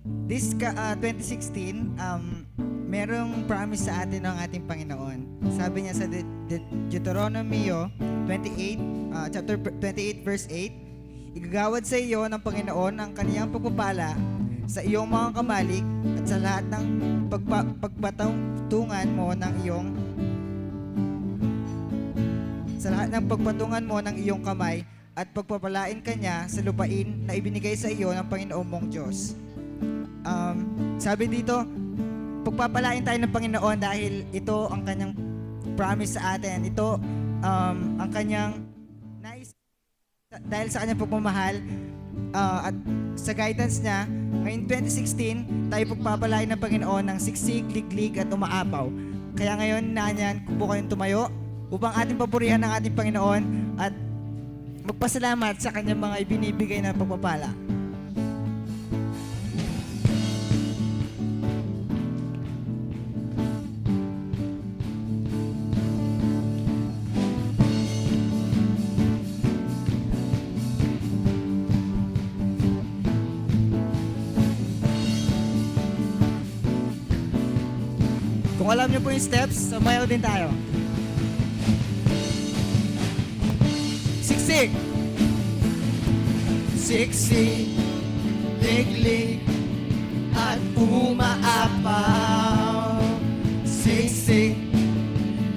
This 2016, merong promise sa atin ng ating Panginoon. Sabi niya sa Deuteronomy 28, chapter 28, verse 8, igagawad sa iyo ng Panginoon ang kaniyang pagpapala sa iyong mga kamalik at sa lahat ng pagpatungan mo ng iyong kamay at pagpapalain kanya sa lupain na ibinigay sa iyo ng Panginoon mong Diyos. Sabi dito, pagpapalain tayo ng Panginoon dahil ito ang kanyang promise sa atin. Ito ang kanyang nais dahil sa kanyang pagmamahal at sa guidance niya. Ngayon 2016, tayo pagpapalain ng Panginoon ng siksik, liglig at umaapaw. Kaya ngayon, nanyan, po kayong tumayo upang ating papurihan ng ating Panginoon at magpasalamat sa kanyang mga ibinibigay na pagpapala. Kung alam niyo po yung steps, sumayaw din tayo. Siksik! Siksik, liglig, at umaapaw. Siksik,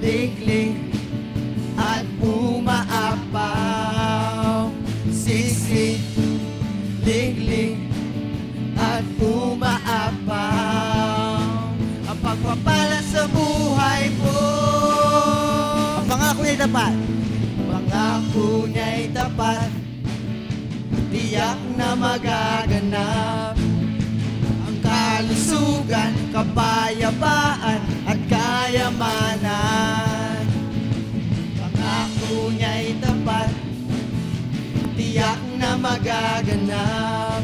liglig, at umaapaw. Siksik, liglig, at umaapaw. Ang pagpapala sa buhay ko, ang pangako niya'y tapat. Pangako niya'y tapat, tiyak na magaganap. Ang kalusugan, kapayapaan at kayamanan. Pangako niya'y tapat, tiyak na magaganap.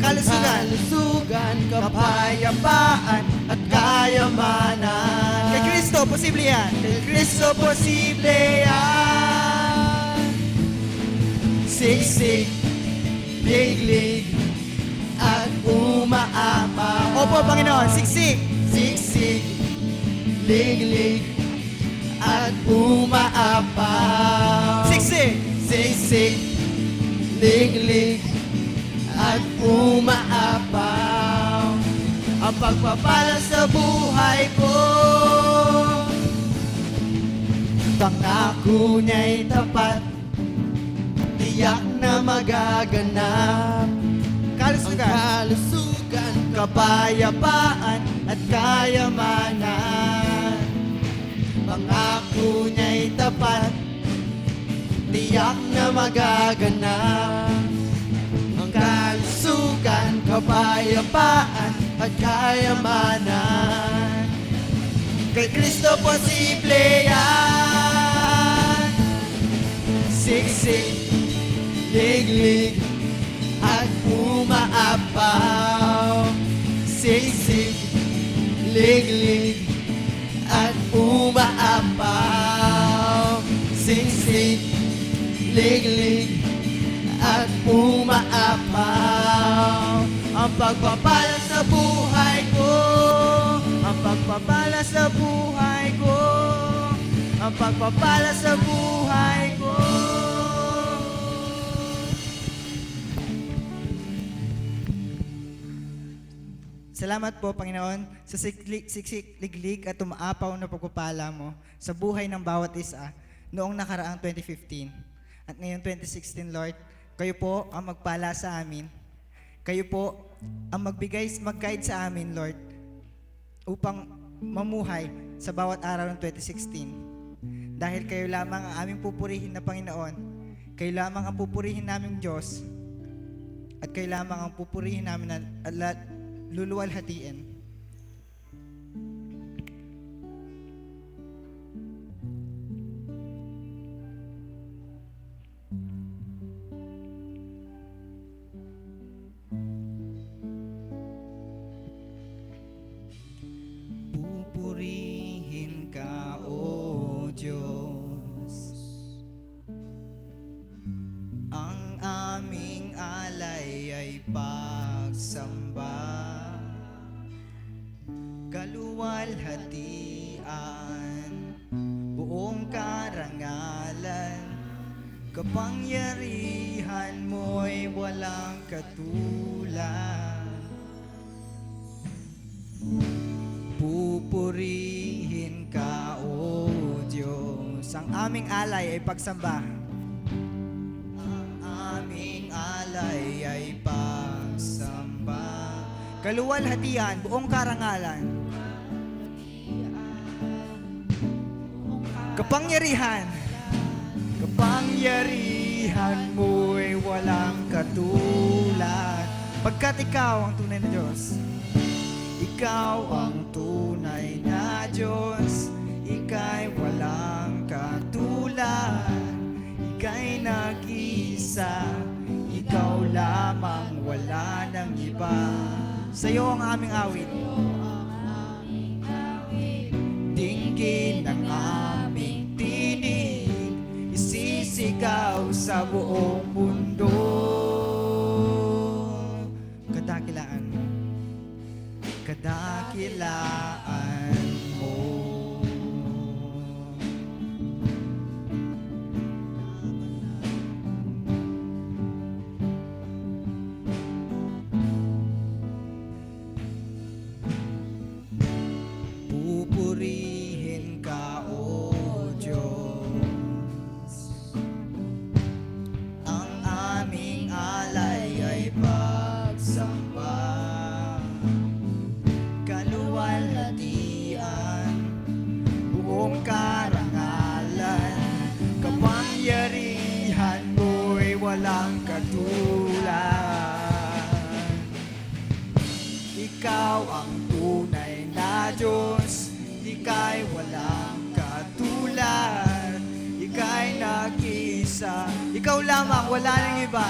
Kalusugan, kapayapaan at kayamanan. Kay Kristo, posible yan. Kay Kristo, posible yan. Siksik, liglig, at umaapaw. Opo, Panginoon, siksik. Siksik, liglig, at umaapaw. Siksik. Siksik, liglig, at umaapaw. Ang pagpapala sa buhay ko, pangako niya'y tapat, tiyak na magaganap. Kalusugan, kapayapaan at kayamanan. Pangako niya'y tapat, tiyak na magaganap. Kalusugan, kapayapaan at kayamanan. Kay Kristo posible yan. Siksik, liglig, at umaapaw. Siksik, liglig, at umaapaw. Siksik, liglig, at umaapaw. Ang pagpapala sa buhay ko, ang pagpapala sa buhay ko, ang pagpapala sa buhay ko. Salamat po, Panginoon, sa siksik, liglig at umaapaw na pagpapala mo sa buhay ng bawat isa noong nakaraang 2015. At ngayon 2016, Lord, kayo po ang magpala sa amin. Kayo po ang mag-guide sa amin, Lord, upang mamuhay sa bawat araw ng 2016. Dahil kayo lamang ang aming pupurihin na Panginoon. Kayo lamang ang pupurihin naming Diyos. At kayo lamang ang pupurihin namin na luluwalhatiin. Pupurihin ka, O Diyos. Ang aming alay ay pagsamba. pagsamba, kaluwalhatian, buong karangalan, kapangyarihan mo'y walang katulad. Pupurihin ka, O Diyos. Ang aming alay ay pagsamba. Ang aming alay ay pagsamba. Kaluwalhatian, buong karangalan, kapangyarihan, kapangyarihan mo'y walang katulad. Pagkat ikaw ang tunay na Diyos, ikaw ang tunay na Diyos, ika'y walang katulad, ika'y nag-isa, ikaw lamang, wala nang iba. Sa'yo ang aming awit, dinggin ang aming tinig, isisigaw sa buong mundo. Kadakilaan mo, kadakilaan mo. Pupurihin ka, O Diyos. Ang aming alay ay pagsamba, kaluwalhatian, buong karangalan, kapangyarihan mo'y walang katulad. Ikaw ang tunay na Diyos, ika'y walang katulad, ika'y nag-isa, ikaw lamang, wala nang iba.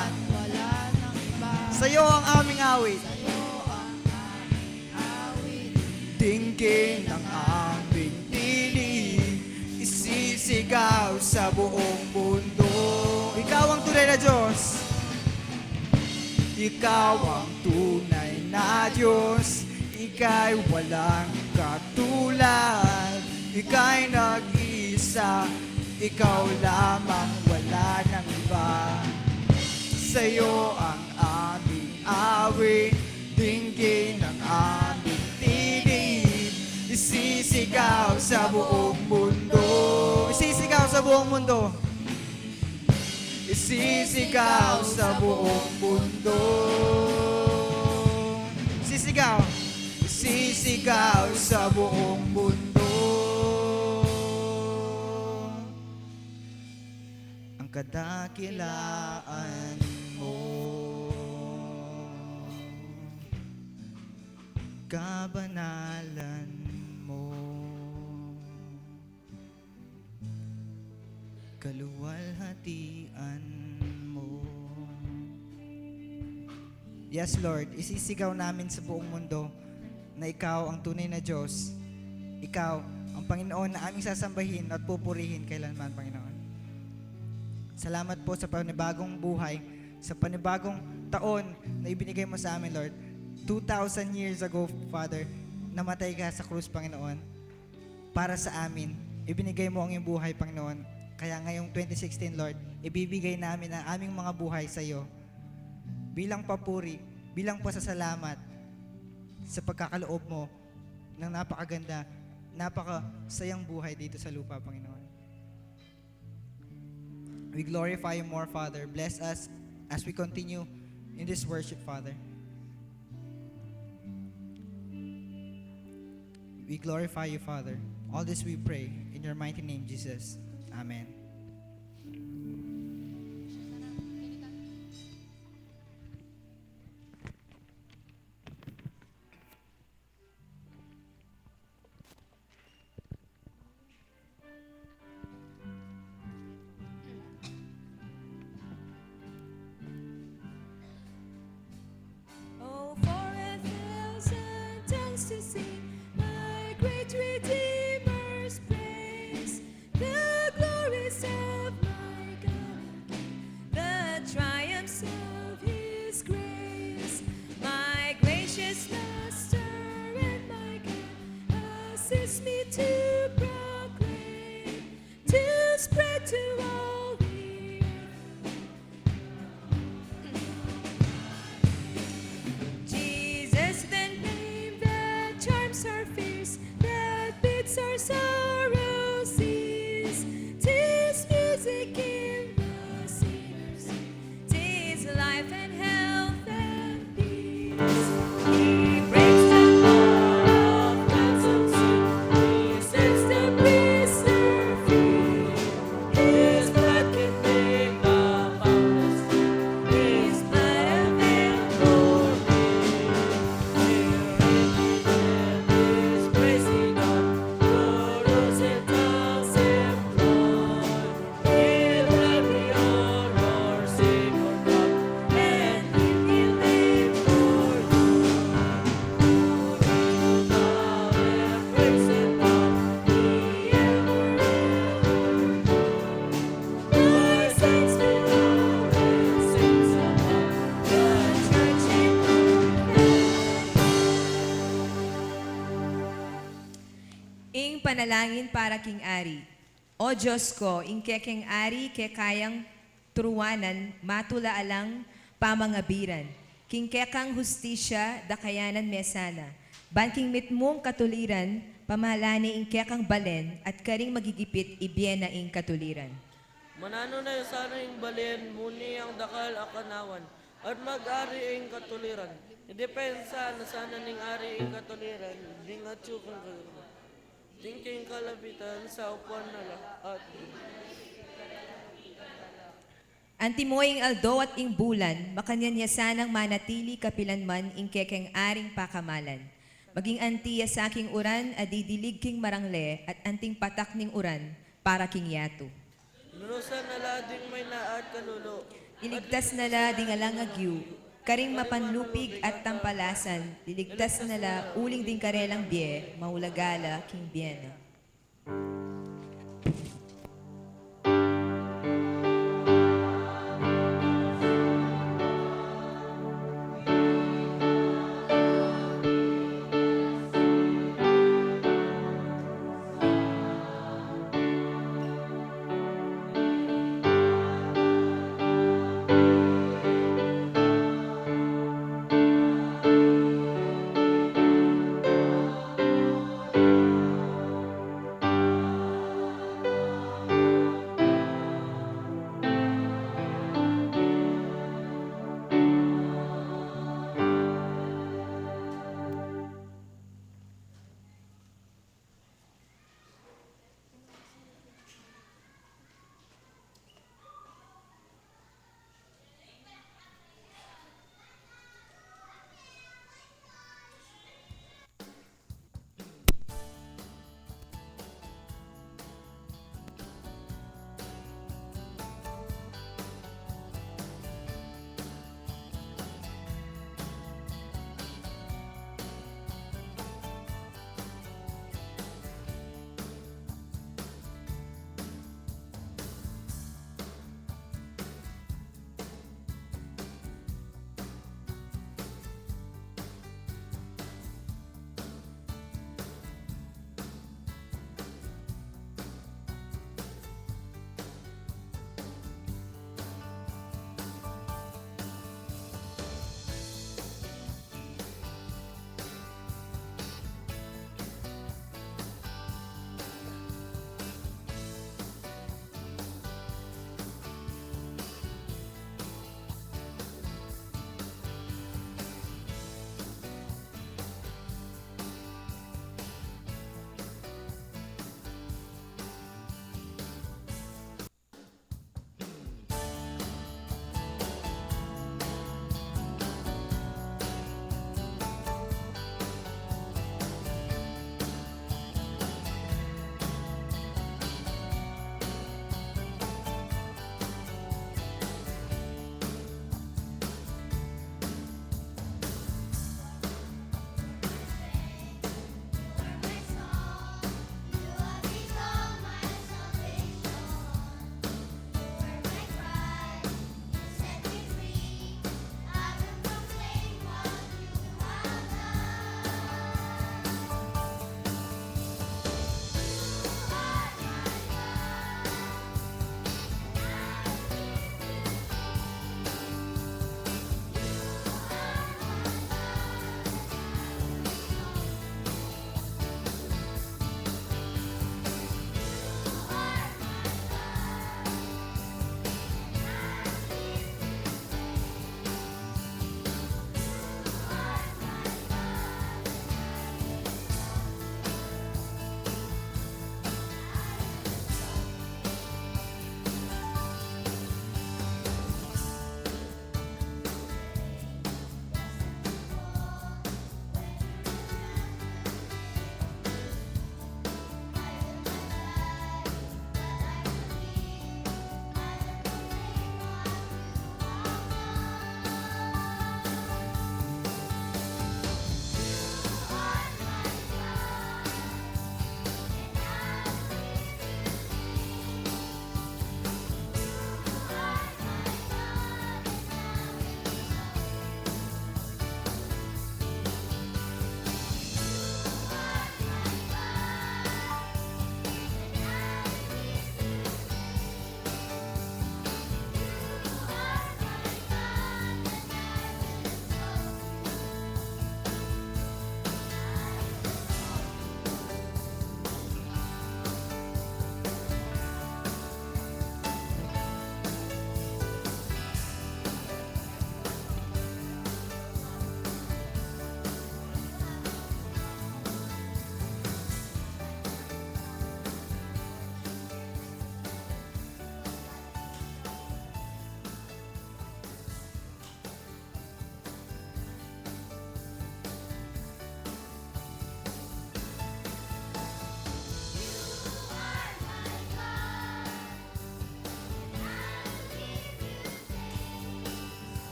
Sa'yo ang aming awit, dinggin ang aming tinig, isisigaw sa buong mundo. Ikaw ang tunay na Diyos, ikaw ang tunay na Diyos, ika'y walang katulad, ika'y nag-isa, ikaw lamang, wala nang iba. Sa'yo ang aming awit, dinggin ang aming tinig, isisigaw sa buong mundo. Isisigaw sa buong mundo. Isisigaw sa buong mundo. Sisigaw. Isisigaw sa buong mundo. Ang kadakilaan mo, kabanalan mo, kaluwalhatian mo. Yes, Lord, isisigaw namin sa buong mundo na Ikaw ang tunay na Diyos. Ikaw ang Panginoon na aming sasambahin at pupurihin kailanman, Panginoon. Salamat po sa panibagong buhay, sa panibagong taon na ibinigay mo sa amin, Lord. 2,000 years ago, Father, namatay ka sa krus, Panginoon, para sa amin. Ibinigay mo ang iyong buhay, Panginoon. Kaya ngayong 2016, Lord, ibibigay namin ang aming mga buhay sa iyo bilang papuri, bilang pasasalamat sa pagkakaloob mo ng napakaganda, napakasayang buhay dito sa lupa, Panginoon. We glorify you more, Father. Bless us as we continue in this worship, Father. We glorify you, Father. All this we pray in your mighty name, Jesus. Amen. Oh, for 1,000 tongues to sing my great Redeemer's praise, the glories panalangin para King Ari. O Diyos ko, ingke King Ari, ke kayang turuanan, matula alang pamangabiran. King kekang hustisya, dakayanan mesana. Banking mitmong katuliran, pamahalani ingke kang balen, at karing magigipit ibiyena ing katuliran. Manano na sana yung balen, muni ang dakal akanawan, at mag-ari ang katuliran. Idepensa na sana ning ari ang katuliran, di nga tsukang katuliran. Tingking kalabitan sa upuan na lahat. Antimoing aldo at ing bulan, makanyanya sanang manatili kapilanman ing kekeng aring pakamalan. Maging antiya sa aking uran, adidilig king marangle, at anting patak ning uran, para king yato. Nunusan na lading may naat kanulo. Iligtas nala dingalang agyu, karing mapanlupig at tampalasan, iligtas nala uling ding karelang bie, maulagala king biena.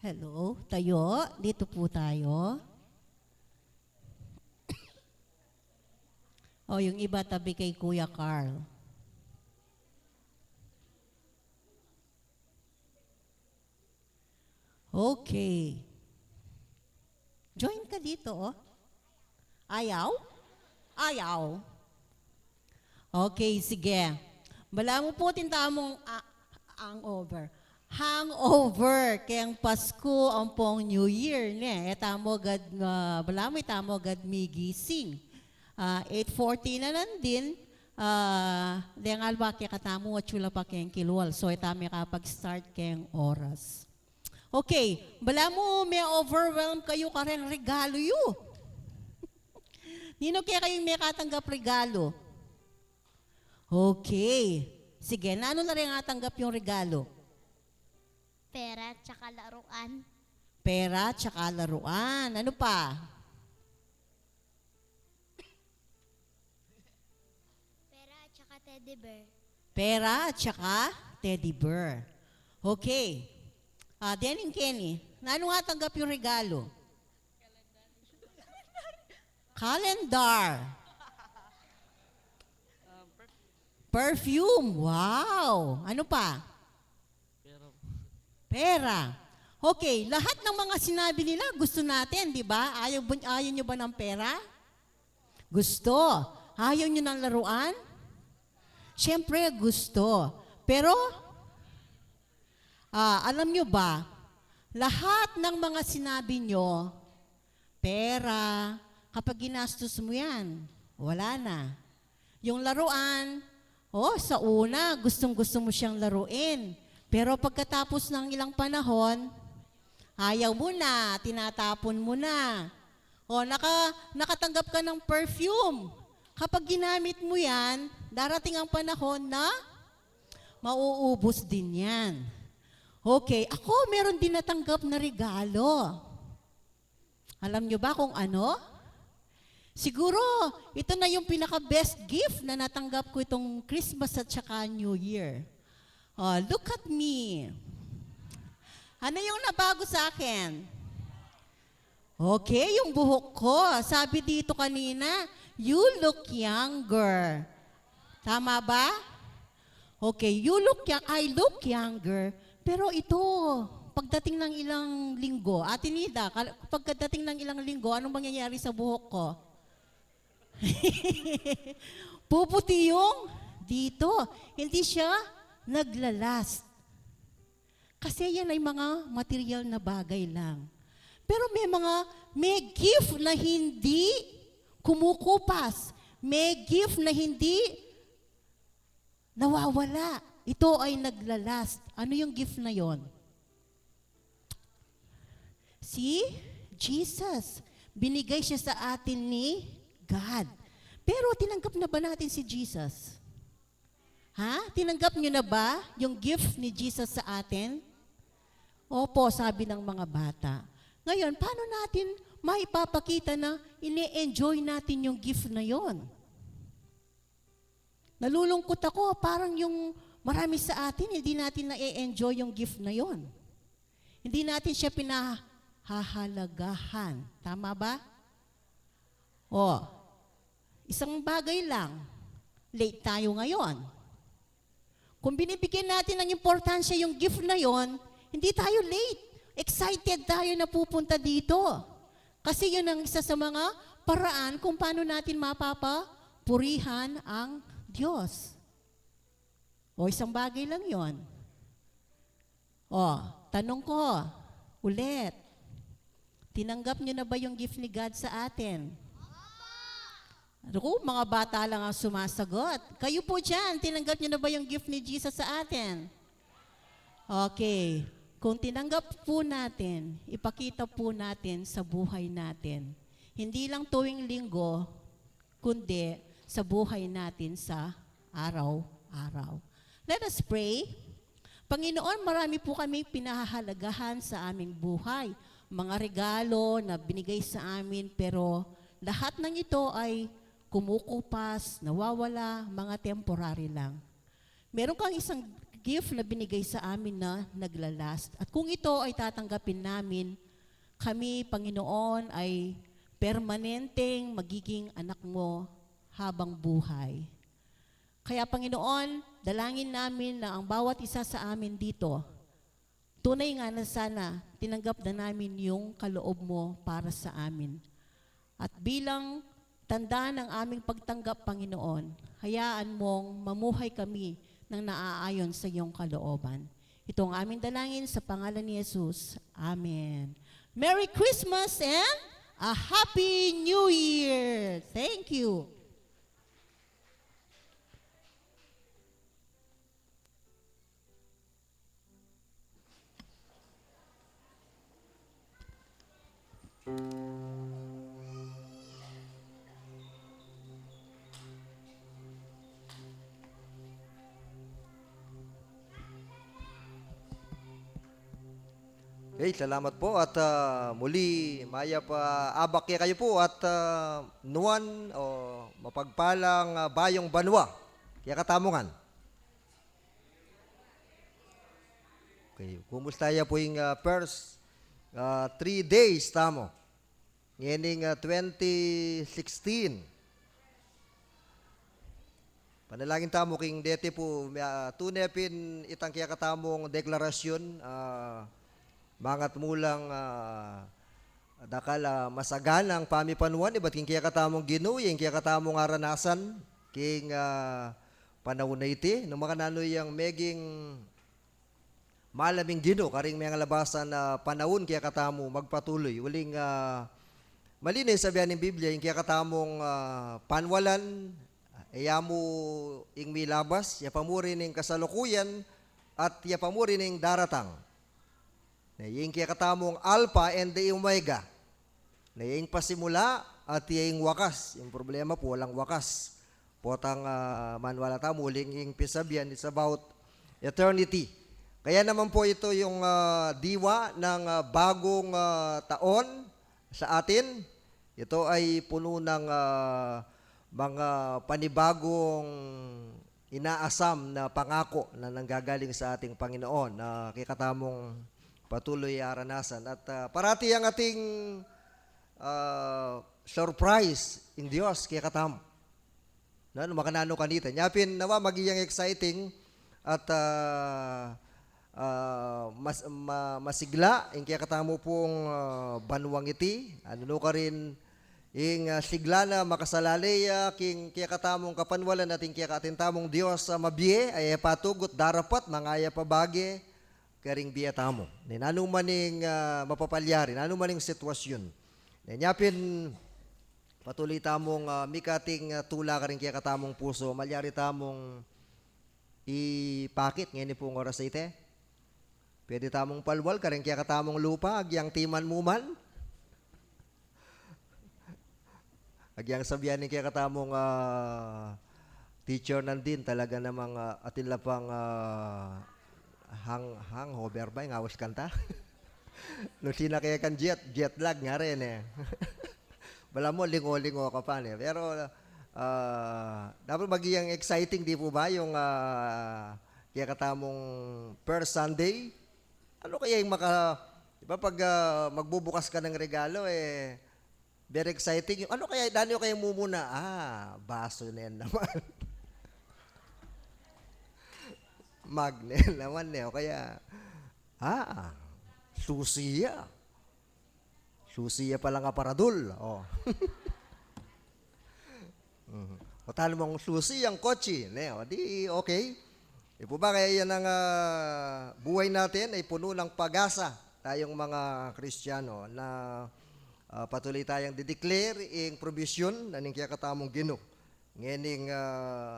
Hello, tayo. Dito po tayo. O, yung iba tabi kay Kuya Carl. Okay. Join ka dito, oh. Ayaw? Ayaw. Okay, sige. Bala mo po tintamong hangover. Hangover. Kaya ang Pasko, ang pong New Year. Ne, etamo gad nga, bala mo itamo gad migising. 8:40 na nandin. Dengal ba kaya katamo at chula pa kayang kilwal. So itami kapag-start kayang oras. Okay, bala mo may overwhelm kayo kareng regalo yu. Nino kaya kayong may katanggap regalo? Okay. Sige, na ano na rin natanggap yung regalo? Pera tsaka laruan. Pera, tsaka laruan. Ano pa? Pera tsaka teddy bear. Pera, tsaka teddy bear. Okay. Dening Kenny, na ano nga tanggap yung regalo? Calendar. Perfume. Wow. Ano pa? Pero, Pera. Okay, lahat ng mga sinabi nila gusto natin, di ba? Ayaw nyo ba ng pera? Gusto. Ayaw nyo ng laruan? Siyempre, gusto. Pero, alam nyo ba, lahat ng mga sinabi nyo, pera, kapag ginastos mo yan, wala na. Yung laruan, sa una, gustong-gusto mo siyang laruin. Pero pagkatapos ng ilang panahon, ayaw mo na, tinatapon mo na. Nakatanggap ka ng perfume. Kapag ginamit mo yan, darating ang panahon na mauubos din yan. Okay, ako meron din natanggap na regalo. Alam nyo ba kung ano? Siguro, ito na yung pinaka-best gift na natanggap ko itong Christmas at saka New Year. Look at me. Ano yung nabago sa akin? Okay, yung buhok ko. Sabi dito kanina, you look younger. Tama ba? Okay, I look younger. Pero ito, pagdating ng ilang linggo, Ate Nida, pagdating ng ilang linggo, anong mangyayari sa buhok ko? Puputi yung dito. Hindi siya naglalast. Kasi yan ay mga material na bagay lang. Pero may gift na hindi kumukupas. May gift na hindi nawawala. Ito ay naglalast. Ano yung gift na yon? Si Jesus. Binigay siya sa atin ni God. Pero tinanggap na ba natin si Jesus? Ha? Tinanggap niyo na ba yung gift ni Jesus sa atin? Opo, sabi ng mga bata. Ngayon, paano natin maipapakita na ini-enjoy natin yung gift na yon? Nalulungkot ako, parang yung marami sa atin, hindi natin na-enjoy yung gift na yon. Hindi natin siya pinahahalagahan. Tama ba? Isang bagay lang, late tayo ngayon. Kung binibigyan natin ng importansya yung gift na yon, hindi tayo late. Excited tayo na pupunta dito. Kasi yun ang isa sa mga paraan kung paano natin mapapapurihan ang Diyos. Isang bagay lang yon. Tanong ko, ulit, tinanggap niyo na ba yung gift ni God sa atin? Mga bata lang ang sumasagot. Kayo po dyan, tinanggap niyo na ba yung gift ni Jesus sa atin? Okay. Kung tinanggap po natin, ipakita po natin sa buhay natin. Hindi lang tuwing linggo, kundi sa buhay natin sa araw-araw. Let us pray. Panginoon, marami po kami pinahahalagahan sa aming buhay. Mga regalo na binigay sa amin, pero lahat ng ito ay kumukupas, nawawala, mga temporary lang. Meron kang isang gift na binigay sa amin na naglalast. At kung ito ay tatanggapin namin, kami, Panginoon, ay permanenteng magiging anak mo habang buhay. Kaya Panginoon, dalangin namin na ang bawat isa sa amin dito, tunay nga na sana tinanggap na namin yung kaloob mo para sa amin. At bilang tanda ng aming pagtanggap, Panginoon, hayaan mong mamuhay kami ng naaayon sa iyong kalooban. Ito ang aming dalangin sa pangalan ni Jesus. Amen. Merry Christmas and a Happy New Year! Thank you. Okay, salamat po at muli maya pa abak kayo po at nuwan o mapagpalang bayong banwa kaya katamungan. Okay, kumusta ya po yung first 3 days tamo. Ngayon 2016. Panalangin tamo king dete po tunepin itang kaya katamong deklarasyon mangat mulang dakala masaganang pamipanuan iba't king kaya katamong ginuyeng kaya katamong aranasan king panahon na iti no mga nanoy ang meging malaming gino karing mga labasan na panahon kaya katamo magpatuloy uling malinis sabihan ng Biblia yung kaya katamong panwalan ayamu ing milabas yapamuri ning kasalukuyan at yapamuri ning daratang. Na yung kaya katamong Alpha and the Omega. Na yung pasimula at yung wakas. Yung problema po, walang wakas. Potang manuala tamo, muling yung pisabihan, it's about eternity. Kaya naman po ito yung diwa ng bagong taon sa atin. Ito ay puno ng mga panibagong inaasam na pangako na nanggagaling sa ating Panginoon na kikatamong patuloy aranasan at parati ang ating surprise in Dios kaya katam. Makanano kanita. Nyapin nawa magiyang exciting at masigla in kaya katamo pong banwang iti. Ano ka rin ing sigla na makasalalaya king kaya katamong kapanwalan natin kaya katintamong Dios sa mabiye ay patugot darapat mangaya pabagi karing biyatamo. Nanong maning mapapalyari, nanong maning sitwasyon. Nyapin patuloy tamong mikating tula karing kaya katamong puso, malyari tamong ipakit ngayon pong oras ite. Pwede tamong palwal karing kaya katamong lupa, agyang timan muman. Agyang sabihan ni kaya katamong teacher nandin talaga namang atin lapang hang hover ba yung awas kanta? Nung sinakaya kan jet lag nga rin eh. Bala mo, lingo-lingo ka pa eh. Pero, dapat magiging exciting, di po ba, yung kaya katamong per Sunday? Ano kaya yung di ba pag magbubukas ka ng regalo, eh, very exciting. Ano kaya, dano kayo mumuna? Baso na yan naman. Magnet naman eh. O kaya, susiya. Susiya pala nga paradul. O. O talo mong susi ang kotse. O di okay. E po ba kaya yan ang buhay natin ay puno ng pag-asa tayong mga Kristiyano na patuloy tayong dideclare ing provision na ning kaya katamong Ginoo. Ngening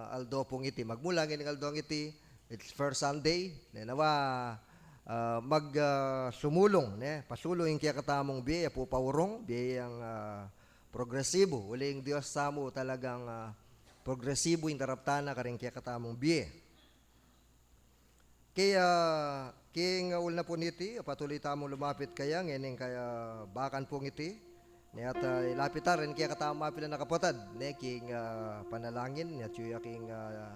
aldo pong iti. Magmula ngening aldo iti, it's first Sunday. Nawa sumulong, pasulong yung kaya katamong biyaya po paurong, biyayang progresibo. Uling Diyos samo talagang progresibo yung daraptana karing kaya katamong biyaya. Kaya king ul na po niti, patuloy tamong lumapit kaya, ngening kaya bakan po ngiti. At ilapitan rin kaya katamong mapila nakapotad, king panalangin, at yung aking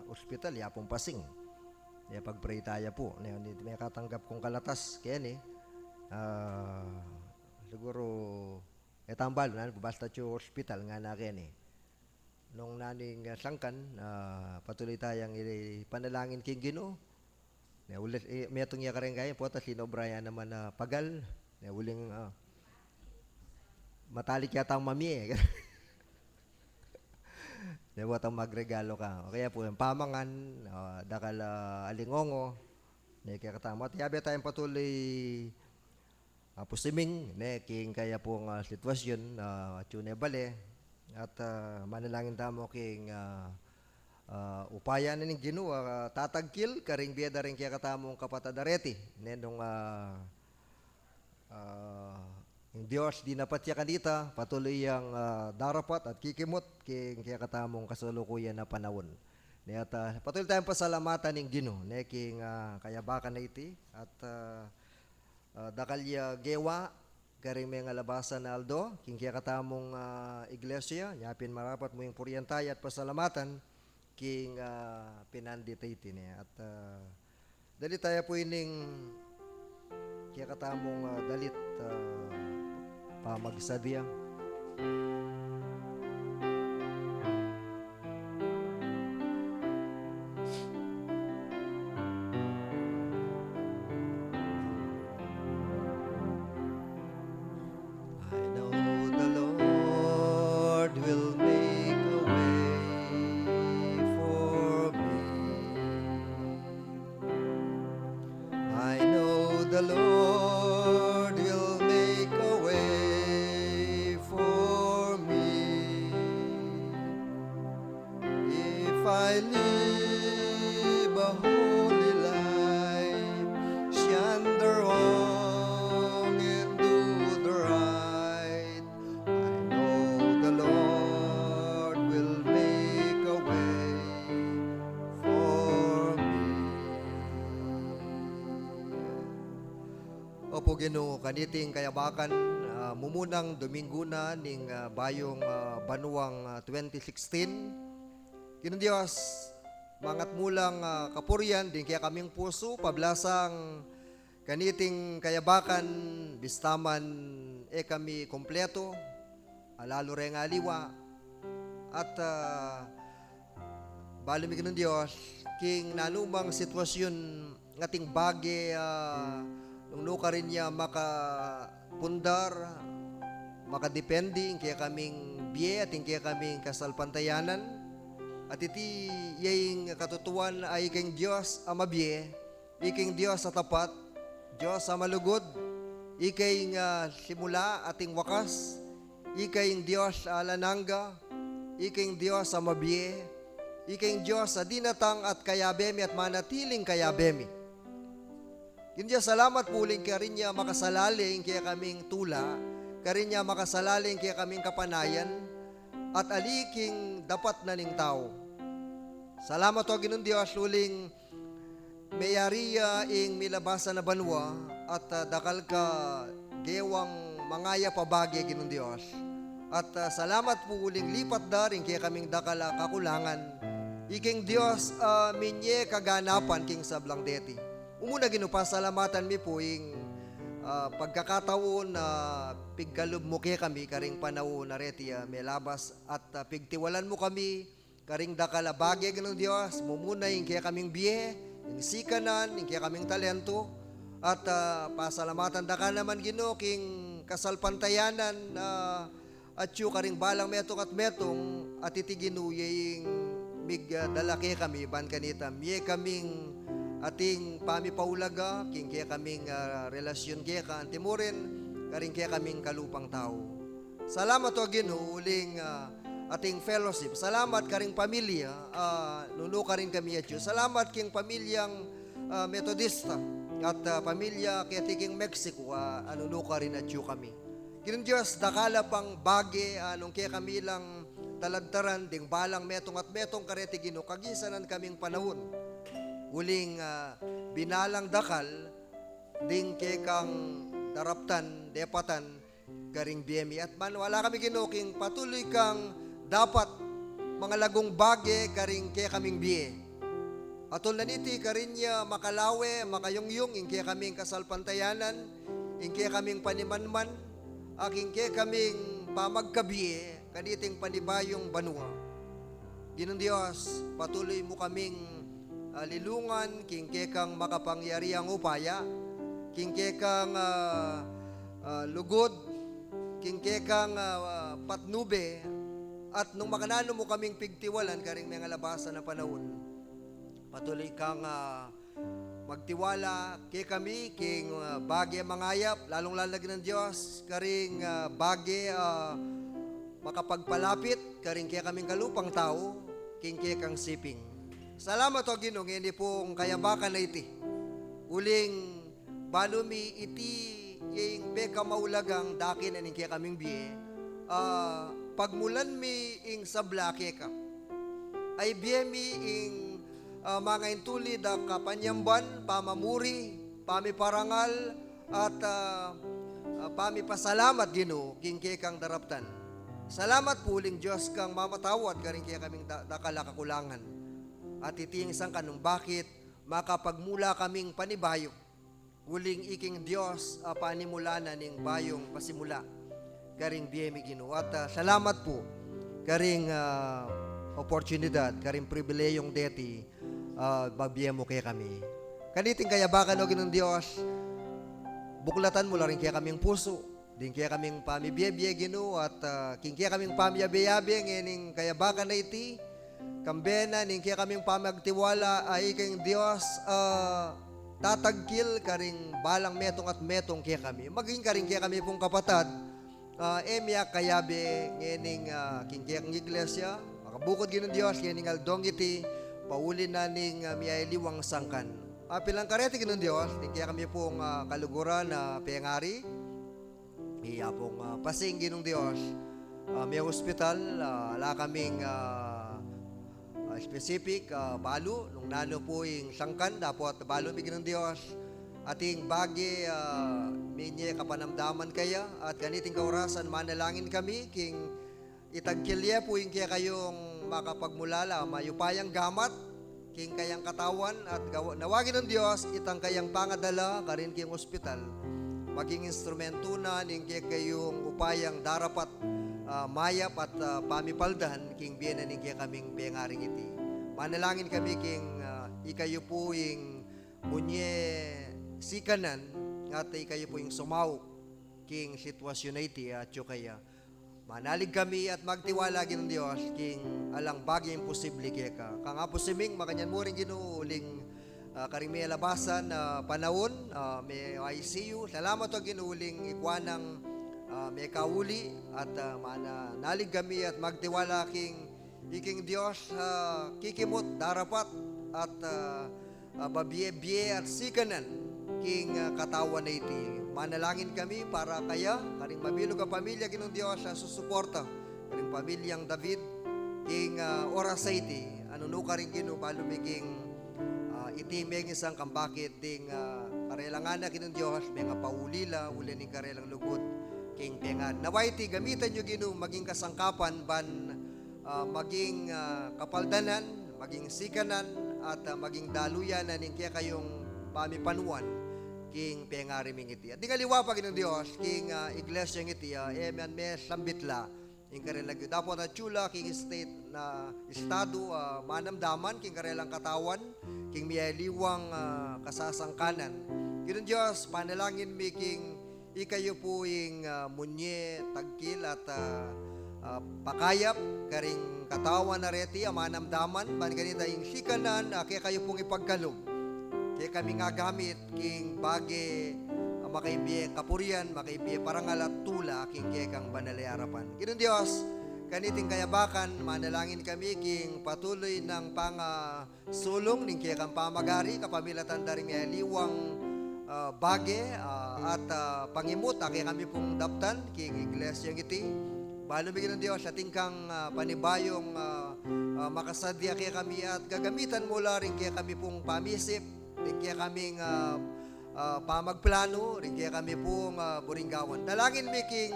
ospital, yapong pasing. pag-pray tayo po. May katanggap kong kalatas kaya ni. Siguro tambal na basta sa hospital nga na kaya ni. Nung naning sangkan, patuloy tayong panalangin king Ginoo. Ulit may atong iya karen kaya po ta sinobra naman na pagal. Uling matalik yata ang mami eh. Diba itong magregalo ka. O kaya po yung pamangan, dakal alingongo, kaya katama. At yabi tayong patuloy pusiming, king kaya pong sitwasyon, tune bale, at manalangin tamo king upaya na ning Ginoo, tatagkil, karing biyada rin kaya katamong kapatadareti, nung yung Diyos di napat siya kanita, patuloy ang darapat at kikimot kaya katamong kasalukuyan na panahon. At patuloy tayong pasalamatan ng Ginoo, king kayabakan na iti, at dakalya gewa, karing may labasan na aldo, king kaya katamong iglesia, yapin marapat mo yung puryantay at pasalamatan, king pinandita iti niya. At dali tayo po ining kaya katamong dalit pamagsadya. I know the Lord will make a way for me. I know the Lord will make a way for me. If I live a holy life, shun the wrong and do the right, I know the Lord will make a way for me. Opo Ginoo, kaniting kayabakan, mumunang Domingo na ning bayong Banuang 2016. Ginoo Dios, mangat mulang kapuryan din kaya kaming puso pablasang kaniting kayabakan bistaman kami kompleto, lalo rin aliwa at bali mi Ginoo Dios king nanumang sitwasyon ngating bagi nung ka rin niya makapundar, makadepende, kaya kaming biye at kaya kaming kasalpantayanan. At iti yung katutuan ay iking Diyos amabiye, iking Diyos sa tapat, Diyos sa malugod, iking simula ating wakas, iking Diyos sa alananga, iking Diyos sa mabiye, iking Diyos sa dinatang at kayabemi at manatiling kayabemi. Hindi salamat puling kaya rin niya makasalaling kaya kaming tula, kaya rin niya makasalaling kaya kaming kapanayan, at aliking dapat na ning tao. Salamat o Ginoong Diyos, uling mayariya ing milabasa na banwa, at dakal ka gewang mangaya pabagi Ginoong Diyos. At salamat po uling lipat daring kaya kaming dakala kakulangan. Iking Diyos minye kaganapan king sablang deti. Umuna ginupasalamatan mi po ing pagkakataon na pigkalob mo kaya kami karing panahon na retiya may labas at pigtiwalan mo kami karing dakala bagay ng Diyos mumuna yung kaya kaming biye, yung sikanan, yung kaya kaming talento at pasalamatan daka naman Ginoo king kasalpantayanan at yung karing balang metong at metong at itiginuyay yung dalaki kami ban kanita miye kaming ating pamipaulaga, king kaya kaming relasyon kaya ka, antimurin, karing kaya kaming kalupang tao. Salamat o Ginoo, uling ating fellowship. Salamat karing pamilya, nuno ka rin kami at Diyos. Salamat king pamilyang Metodista at pamilya kaya king Mexico, nuno ka rin at Diyos kami. Ginong Diyos, dakala pang bagi, anong kaya kami lang taladtaran, ding balang metong at metong kareti Ginoo, kagisanan kaming panahon. Uling binalang dakal, ding kekang daraptan, depatan, garing biyemi. At man, wala kami ginuking patuloy kang dapat mga lagong bagi, karing kaya kaming biye. Atol na niti karinya makalawe, makayongyong, ingke kaming kasalpantayanan, ingke kaming panimanman, ingke kaming pamagkabi, kaniting panibayong banwa. Ginong Diyos, patuloy mo kaming lilungan, kingke kang makapangyariang upaya, kingke kang lugod, kingke kang patnube, at nung makanano mo kaming pigtiwalan, karing mga labasan na panahon, patuloy kang magtiwala kay kami, king bagay mangayap, lalong lalagyan ng Diyos, karing bagay makapagpalapit, karing kaya kaming kalupang tao, king kaya kang siping. Salamat o Ginong, hindi pong kayabakan na iti. Uling balumi iti yung peka maulagang dakin aning kaya kaming biye. Pagmulan mi ing sabla ka, ay biye mi ing mga intuli da kapanyamban, pamamuri, pamiparangal, at pamipasalamat Ginoo, king kaya kang daraptan. Salamat po uling Diyos kang mamatawad karing kaya kaming dakala kakulangan. At itiing isang kanong bakit makapagmula kaming panibayo. Uling iking Diyos panimula na ning bayong pasimula. Karing biyemi Ginoo. At salamat po karing oportunidad, karing pribileyong deti babiyemo kaya kami. Kaniting kayabakan o Ginoong Diyos, buklatan mo lang rin kaya kaming puso. Din kaya kaming pamibiyebye Ginoo at king kaya kaming pamiyabe-yabe ngayon kayabakan na iti. Kambena, ning kaya kaming pamagtiwala ay kayong Diyos tatagkil karing balang metong at metong kaya kami. Maging karing kaya kami pong kapatad, emya kayabe ngayon king kaya kang iglesia, makabukod Ginoong Diyos, ngayon aldong iti, paulin na ning miyayliwang sangkan. Pilang karete Ginoong Diyos, ning kaya kami pong kaluguran na pengari, iya pong pasing Ginoong Diyos, may hospital, ala kaming specific, balo, nung nano po yung sangkan, dapat balo bigyan ng Diyos, ating bagi, minye kapanamdaman kaya, at ganiting kaurasan, manalangin kami, king itagkilya po yung kaya kayong makapagmulala, mayupayang gamat, king kayang katawan, at nawagin ng Diyos, itang kayang pangadala, karin king ospital, maging instrumento na, ning kaya kayong upayang darapat, mayap at pamipaldan king biyenan ning kaya kaming bengaring iti. Manalangin kami king ikayo po yung munye sikanan at ikayo po yung sumaw king sitwasyon na iti at yung kaya. Manalig kami at magtiwala Ginoong Diyos king alang bagay imposible kaya ka. Kang apo siming makanyan mo rin ginuuling karing may labasan panahon, may ICU. Salamat o ginuuling ikwanang may kauli at nalig kami at magtiwala king iking Diyos kikimot darapat at babiye-biye at sikanan king katawan na iti. Manalangin kami para kaya karing mabilog ang pamilya Ginoong Diyos sa susuporta karing pamilyang David king oras sa iti ano karing Ginoo balumiging itimeng isang kambakit ting karelangan na Ginoong Diyos may nga paulila uli ning karelang lugod king pengan. Naway ti gamitan nyo Ginoo maging kasangkapan ban maging kapaldanan, maging sikanan at maging daluyan na ning kaya kayong pamipanuan king pengari ming iti. At di kaliwa pa Ginoong Diyos king iglesia ng iti eman me sambitla king karelang dapat na chula king state na estado manamdaman king karelang katawan king miyaliwang kasasangkanan. Ginoong Diyos panalangin mi king ikayo po yung munye, tagkil at pakayap, karing katawan na reti, amanamdaman, man ganita yung sikanan, kaya kayo pong ipagkalog. Kaya kami nga gamit, king bagi, makaibiye kapurian, makaibiye parangal at tula, king kaya kang banalay harapan. Ginoong Diyos, kaniting kayabakan, manalangin kami, king patuloy ng sulong, ning kaya kang pamagari, kapamilatan daring liwang bage at pangimut kaya kami pong daptan king iglesia ngiti balumigin ng Diyos sa tingkang panibayong makasadya kaya kami at gagamitan mo rin kaya kami pong pamisip rin kaya kaming pamagplano rin kaya kami pong buringgawan dalangin mi king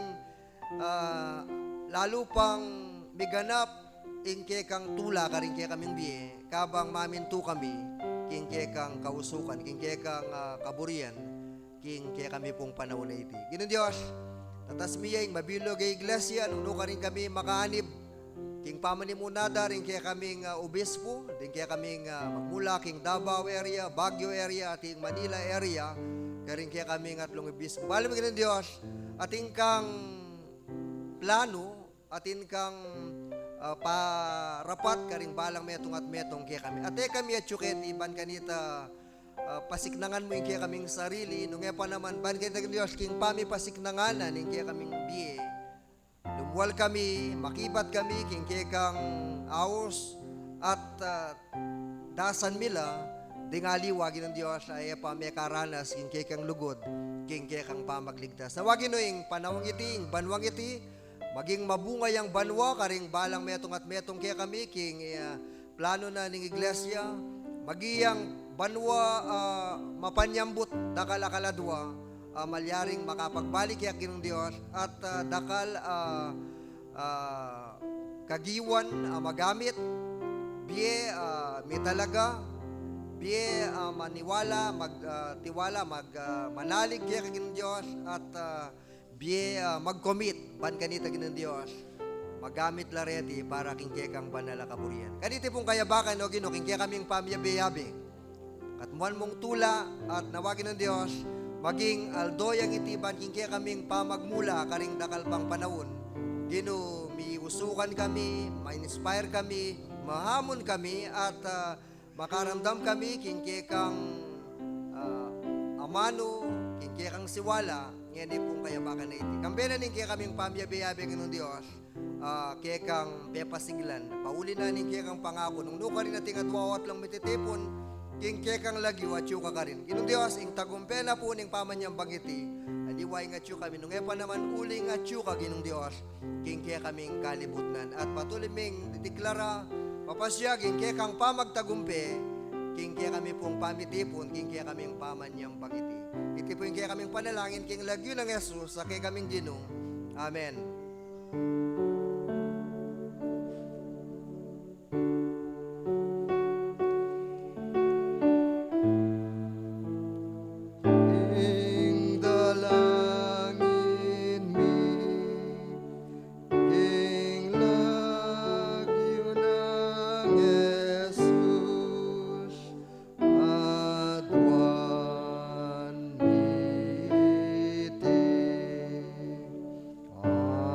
lalo pang miganap ing kaya kang tula ka rin kaya kaming biye kabang maminto kami king kang kausukan, king kang kaburian, king kami pong panahon na iti. Ginong Diyos, tatas miyay mabilog ay iglesia, nung ka rin kami makaanib, king pamanimunada rin kaya kaming obispo, din kaya kaming magmula king Davao area, Baguio area, ating Manila area, kaya rin kaya kaming atlong obispo. Bahala mo ginong Diyos, ating kang plano, atin kang parapat karing balang metong at metong kaya kami. Ate kami at syuket, iban kanita pasiknangan mo yung kaya kaming sarili, nung pa naman, ban kanita ng Diyos, king pami pasiknanganan, yung kaya kaming biye. Lumuwal kami, makibat kami, king kaya kang awos, at dasan mila, dingaliwagin ng Diyos, ay pa may karanas, king kaya kang lugod, king kaya kang pamagligtas. Nawagin no yung panawang iti, yung banwang iti, maging mabungay ang banwa, karing balang metong at metong kaya kami, king plano na ng iglesia, magiyang banwa mapanyambut, dakal-akaladwa, malyaring makapagbalik kaya kinong Diyos, at dakal kagiwan magamit, biye may talaga, biye maniwala, magtiwala, manalig kaya kinong Diyos, at biye mag-commit, ban kanita ginang Diyos, magamit lareti para kingke kang banala kaburian. Kaniti pong kayabakan, o Gino, kingke kaming pamyabe-yabe. Katmuan mong tula at nawagin ng Diyos, maging aldoyang itiban, kingke kaming pamagmula, karing dakal pang panahon. Gino, miusukan kami, ma-inspire kami, mahamon kami, at makaramdam kami, kingke kang amano, kingke kang siwala, ngayon pong kayabakan na iti. Kambenan ning kaya kaming pamyabe-yabe ng Diyos, kaya kang pepasiglan. Pauli na ning kaya kang pangako, nung nuka rin nating adwawat lang mititipon, king kaya kang lagyo at yuka ka rin. Ginong Diyos, ing tagumpena po ning pamanyang bangiti, aliway nga tiyo kami, nung pa naman uling at yuka, ginong Diyos, king kaya kaming kalibutnan. At patuloy ming dideklara, papasya, king kaya kang pamagtagumpe, king kaya kami pong pamitipon, king kaya kaming pamanyang bangiti. Iti po yung kaya kaming panalangin, king lagyo ng Jesus, sa kaya kaming ginong. Amen. King dalangin mi, king lagyo ng Jesus, adwan miti. Amen.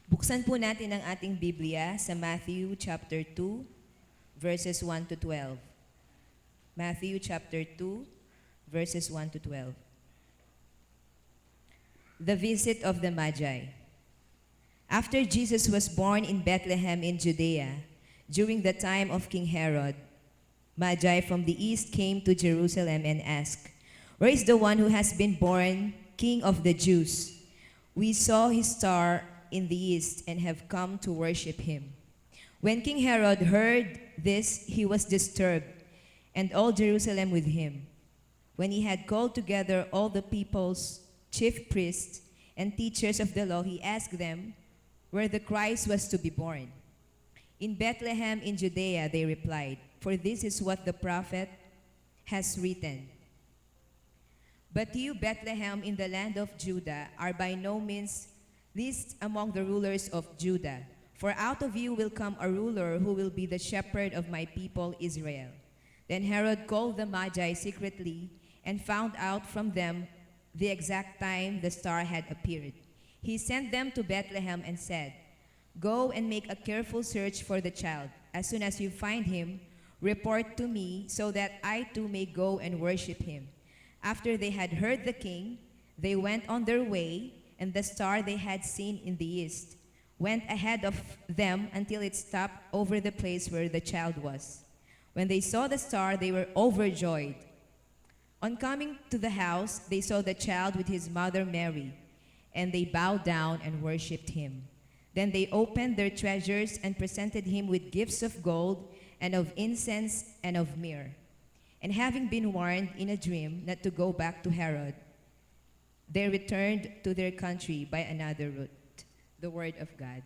Buksan po natin ang ating Biblia sa Matthew chapter 2, verses 1 to 12. Matthew chapter 2, verses 1 to 12. The visit of the Magi. After Jesus was born in Bethlehem in Judea, during the time of King Herod, Magi from the east came to Jerusalem and asked, "Where is the one who has been born King of the Jews? We saw his star in the east and have come to worship him." When King Herod heard this, he was disturbed, and all Jerusalem with him. When he had called together all the people's chief priests and teachers of the law, he asked them where the Christ was to be born. "In Bethlehem in Judea," they replied, "for this is what the prophet has written. But you, Bethlehem, in the land of Judah, are by no means least among the rulers of Judah. For out of you will come a ruler who will be the shepherd of my people Israel." Then Herod called the Magi secretly and found out from them the exact time the star had appeared. He sent them to Bethlehem and said, "Go and make a careful search for the child. As soon as you find him, report to me so that I too may go and worship him." After they had heard the king, they went on their way, and the star they had seen in the east went ahead of them until it stopped over the place where the child was. When they saw the star, they were overjoyed. On coming to the house, they saw the child with his mother Mary, and they bowed down and worshipped him. Then they opened their treasures and presented him with gifts of gold and of incense and of myrrh. And having been warned in a dream not to go back to Herod, they returned to their country by another route. The word of God.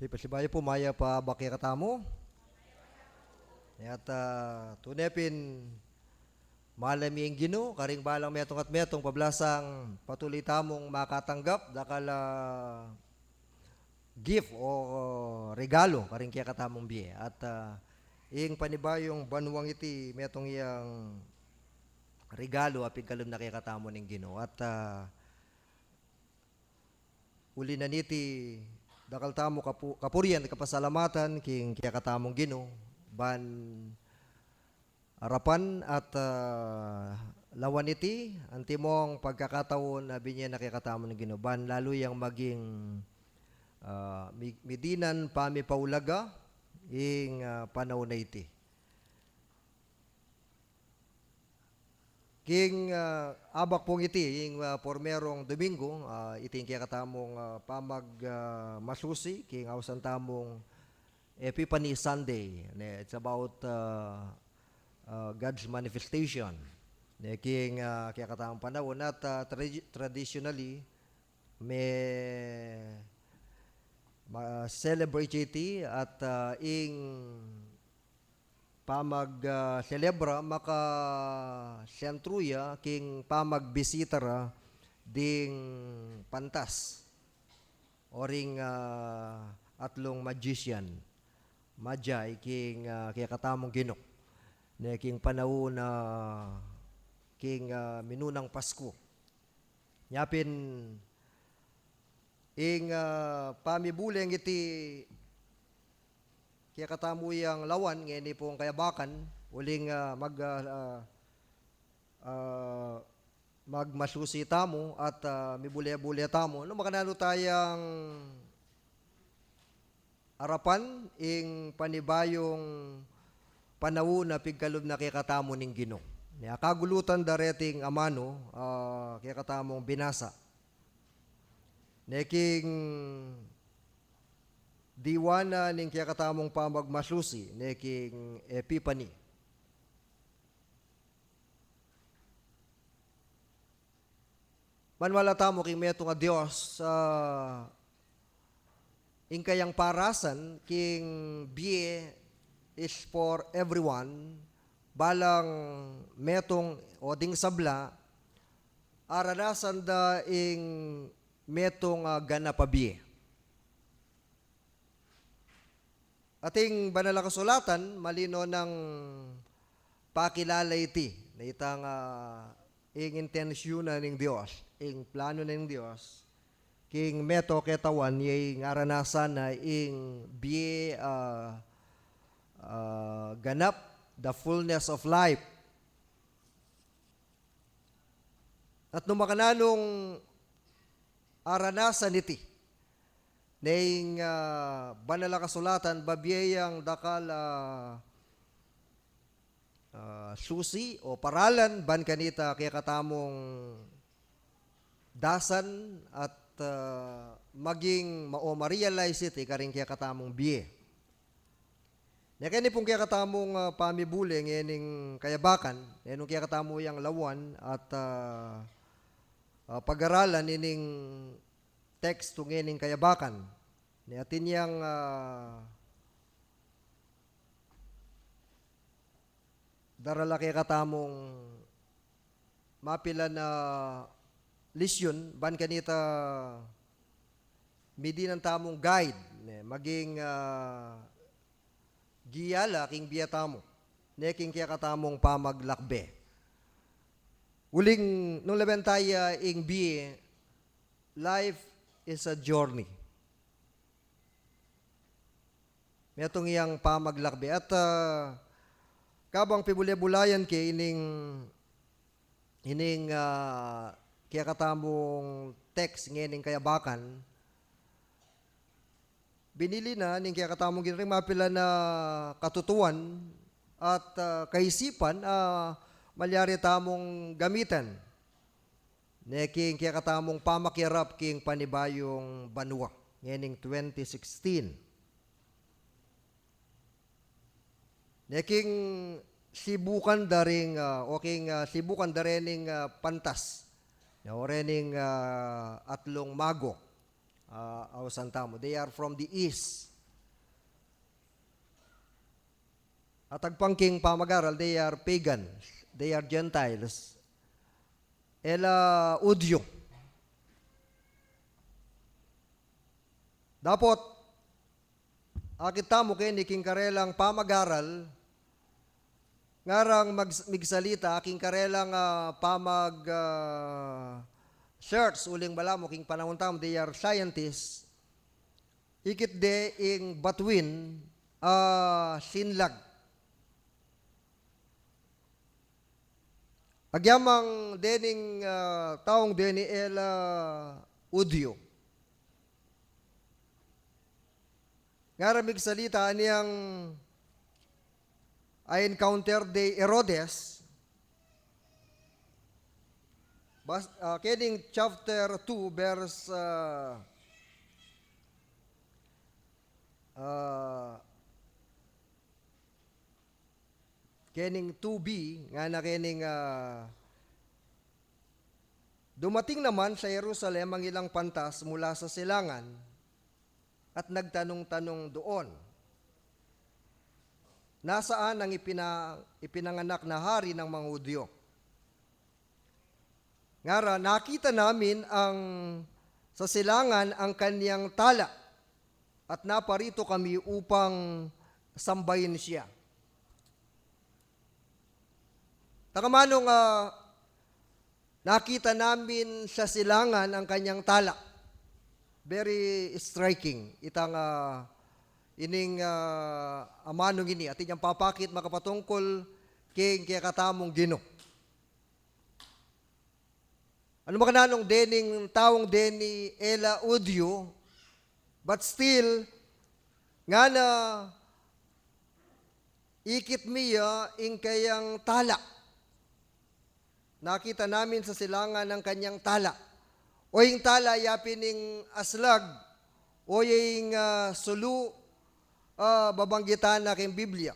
Pasibaya po maya pa baki katamo. At tunepin malami ang Ginoo karing balang metong at metong pablasang patuloy tamong makatanggap dakal gift o regalo karing kaya katamong biye. At ing panibayong banwang iti metong iyang regalo aping kalum na kaya katamo ng Ginoo. At uli na niti dakal tamo kapurian kapasalamatan king kaya katamong Ginoo ban arapan at lawan iti antimong pagkakataon na binye na kaya katamo ng Ginoo ban lalo yang maging midinan pami paulaga ing panahon na iti. King abak pong iti, yung pormerong Domingo, iting kaya katamong pamag masusi, king awsan tamong Epiphany Sunday. It's about God's manifestation. King kaya katamong panahon at traditionally, may celebrate iti at ing pamag celebra maka sentruya king pamag bisitara ding pantas oring atlong magician majay king kaya katamong Ginoo ne king panahon na king minunang Pasko nyapin ing pamibuleng iti kaya katamo yang lawan ngayon pong kayabakan uling magmasusi tamo at mibulya-bulya tamo no makanano tayang arapan ing panibayong panahon na pigkalob na kaya katamo ning Ginoo. Kagulutan dareting amano kaya katamong binasa. Neking diwana ning kaya katamong pamagmasusi neking Epiphany. Manwala tamo king meto nga Dios ing kayang parasan king biye is for everyone balang metong o ding sabla aranasan da ing metong ganapabiye. Ating banal na kasulatan, malino ng pakilala iti, na itang ing intensyon ng Diyos, ing plano ng Diyos, king meto ketawan, yung aranasan na ing biye ganap, the fullness of life. At numakananong aranasan iti, Naing banal na kasulatan, babiyayang dakal susi o paralan, ban kanita kaya katamong dasan at maging ma-realize iti karing kaya katamong biye. Kaya pong kaya katamong pamibuli ngayon kayabakan, ngayon kaya katamo yung lawan at pag-aralan ining text ngayon kayabakan. Ni atin yang darala kaya katamong mapila na lisyon, ban kanita midi ng tamong guide, maging giyala king biyatamo, neking kaya katamong pamaglakbe. Uling, nung laban tayo ing biye, life is a journey. May itong iyang pamaglakbe. At kabang pibulya-bulayan kay ining kaya katamong text ngayon kayabakan, binili na ning kaya katamong ginring mapila na katutuan at kaisipan malyari tamong gamitan. Neking kaya katamong pamakirap king panibayong banwa ngayon 2016. Neking sibukan daring sibukan darening pantas. Orening atlong mago awsan tamo. They are from the east. At agpangking pamagaral, they are pagan. They are Gentiles. Ela udyo. Dapat, akita mo kayo ni king karelang pamagaral, ngarang migsalita, aking karelang search, uling bala mo, king panahon tam, they are scientists, ikit de ing batwin, sinlag. Agyamang dening taong deni ela udyo. Ngaramig salita niyang I encounter de Herodes. Kening chapter 2 verse kening 2b nga na kening dumating naman sa Jerusalem ang ilang pantas mula sa silangan at nagtanong-tanong doon, nasaan ang ipinanganak na hari ng mga Hudyo? Ngara, nakita namin sa silangan ang kaniyang tala at naparito kami upang sambahin siya. Takamanong nakita namin sa silangan ang kanyang tala. Very striking. Itang ining amanong ini. At inyang papakit makapatungkol king kaya katamong Gino. Ano makananong dening taong deni ela udyo, but still, nga na ikit miya ing kayang tala. Nakita namin sa silangan ng kanyang tala. O yung tala yapining aslag, o yung sulu, babanggitan na king Biblia.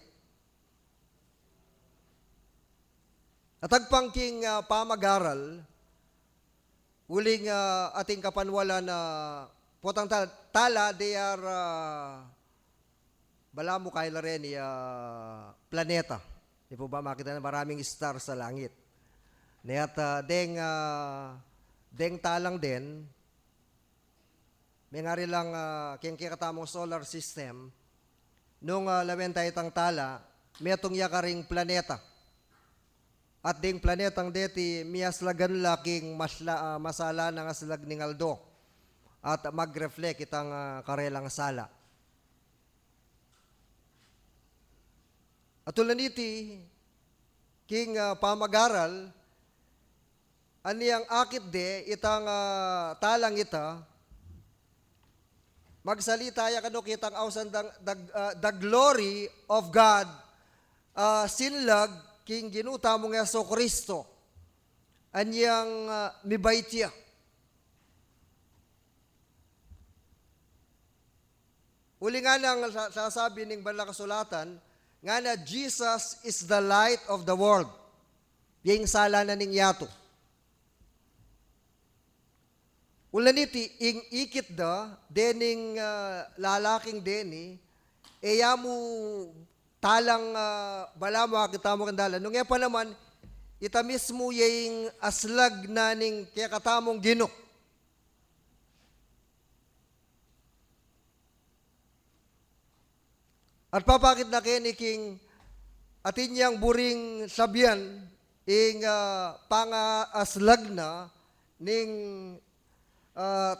At agpangking pamagaral, uling ating kapanwala na potang tala, they are bala mo kaila rin planeta. Di po ba makita na maraming star sa langit? At deng talang din, may nga rin lang kikatamong solar system, nung lawen tayo tang tala, may itong yakaring planeta. At ding planetang deti, miyaslagan laking masala ng aslag ni Aldo. At mag-reflect itang karelang sala. At tulan iti, king pamagaral, aniyang akit de, itang talang ita, magsalita ya kano kitang ausan the glory of God, sinlag, king ginuta mong Yeso Kristo, aniyang mibaitya. Uli nga nang sasabi ng banal na kasulatan, nga na Jesus is the light of the world. Yung sala na ning yato. Ulaniti, ing ikit da, dening lalaking deni, eyamu talang bala mo kita mo kandala. Nung pa naman, ita mismo yung aslag na ning kaya katamong Gino. At papakit na kiniking atin niyang buring sabyan, ing pang-aslag na ning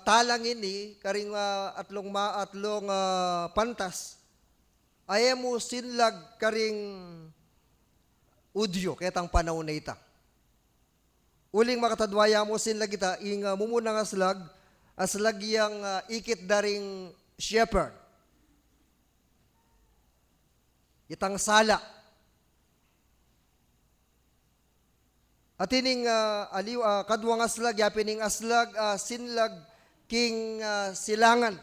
talang ini, karing atlong pantas, ay mo sinlag karing udyo, ketang panahon na ita. Uling makatadwaya mo sinlag ita, ing mumunang aslag yang ikit daring shepherd. Itang sala. At ining kadwang aslag, yapining aslag, sinlag king silangan.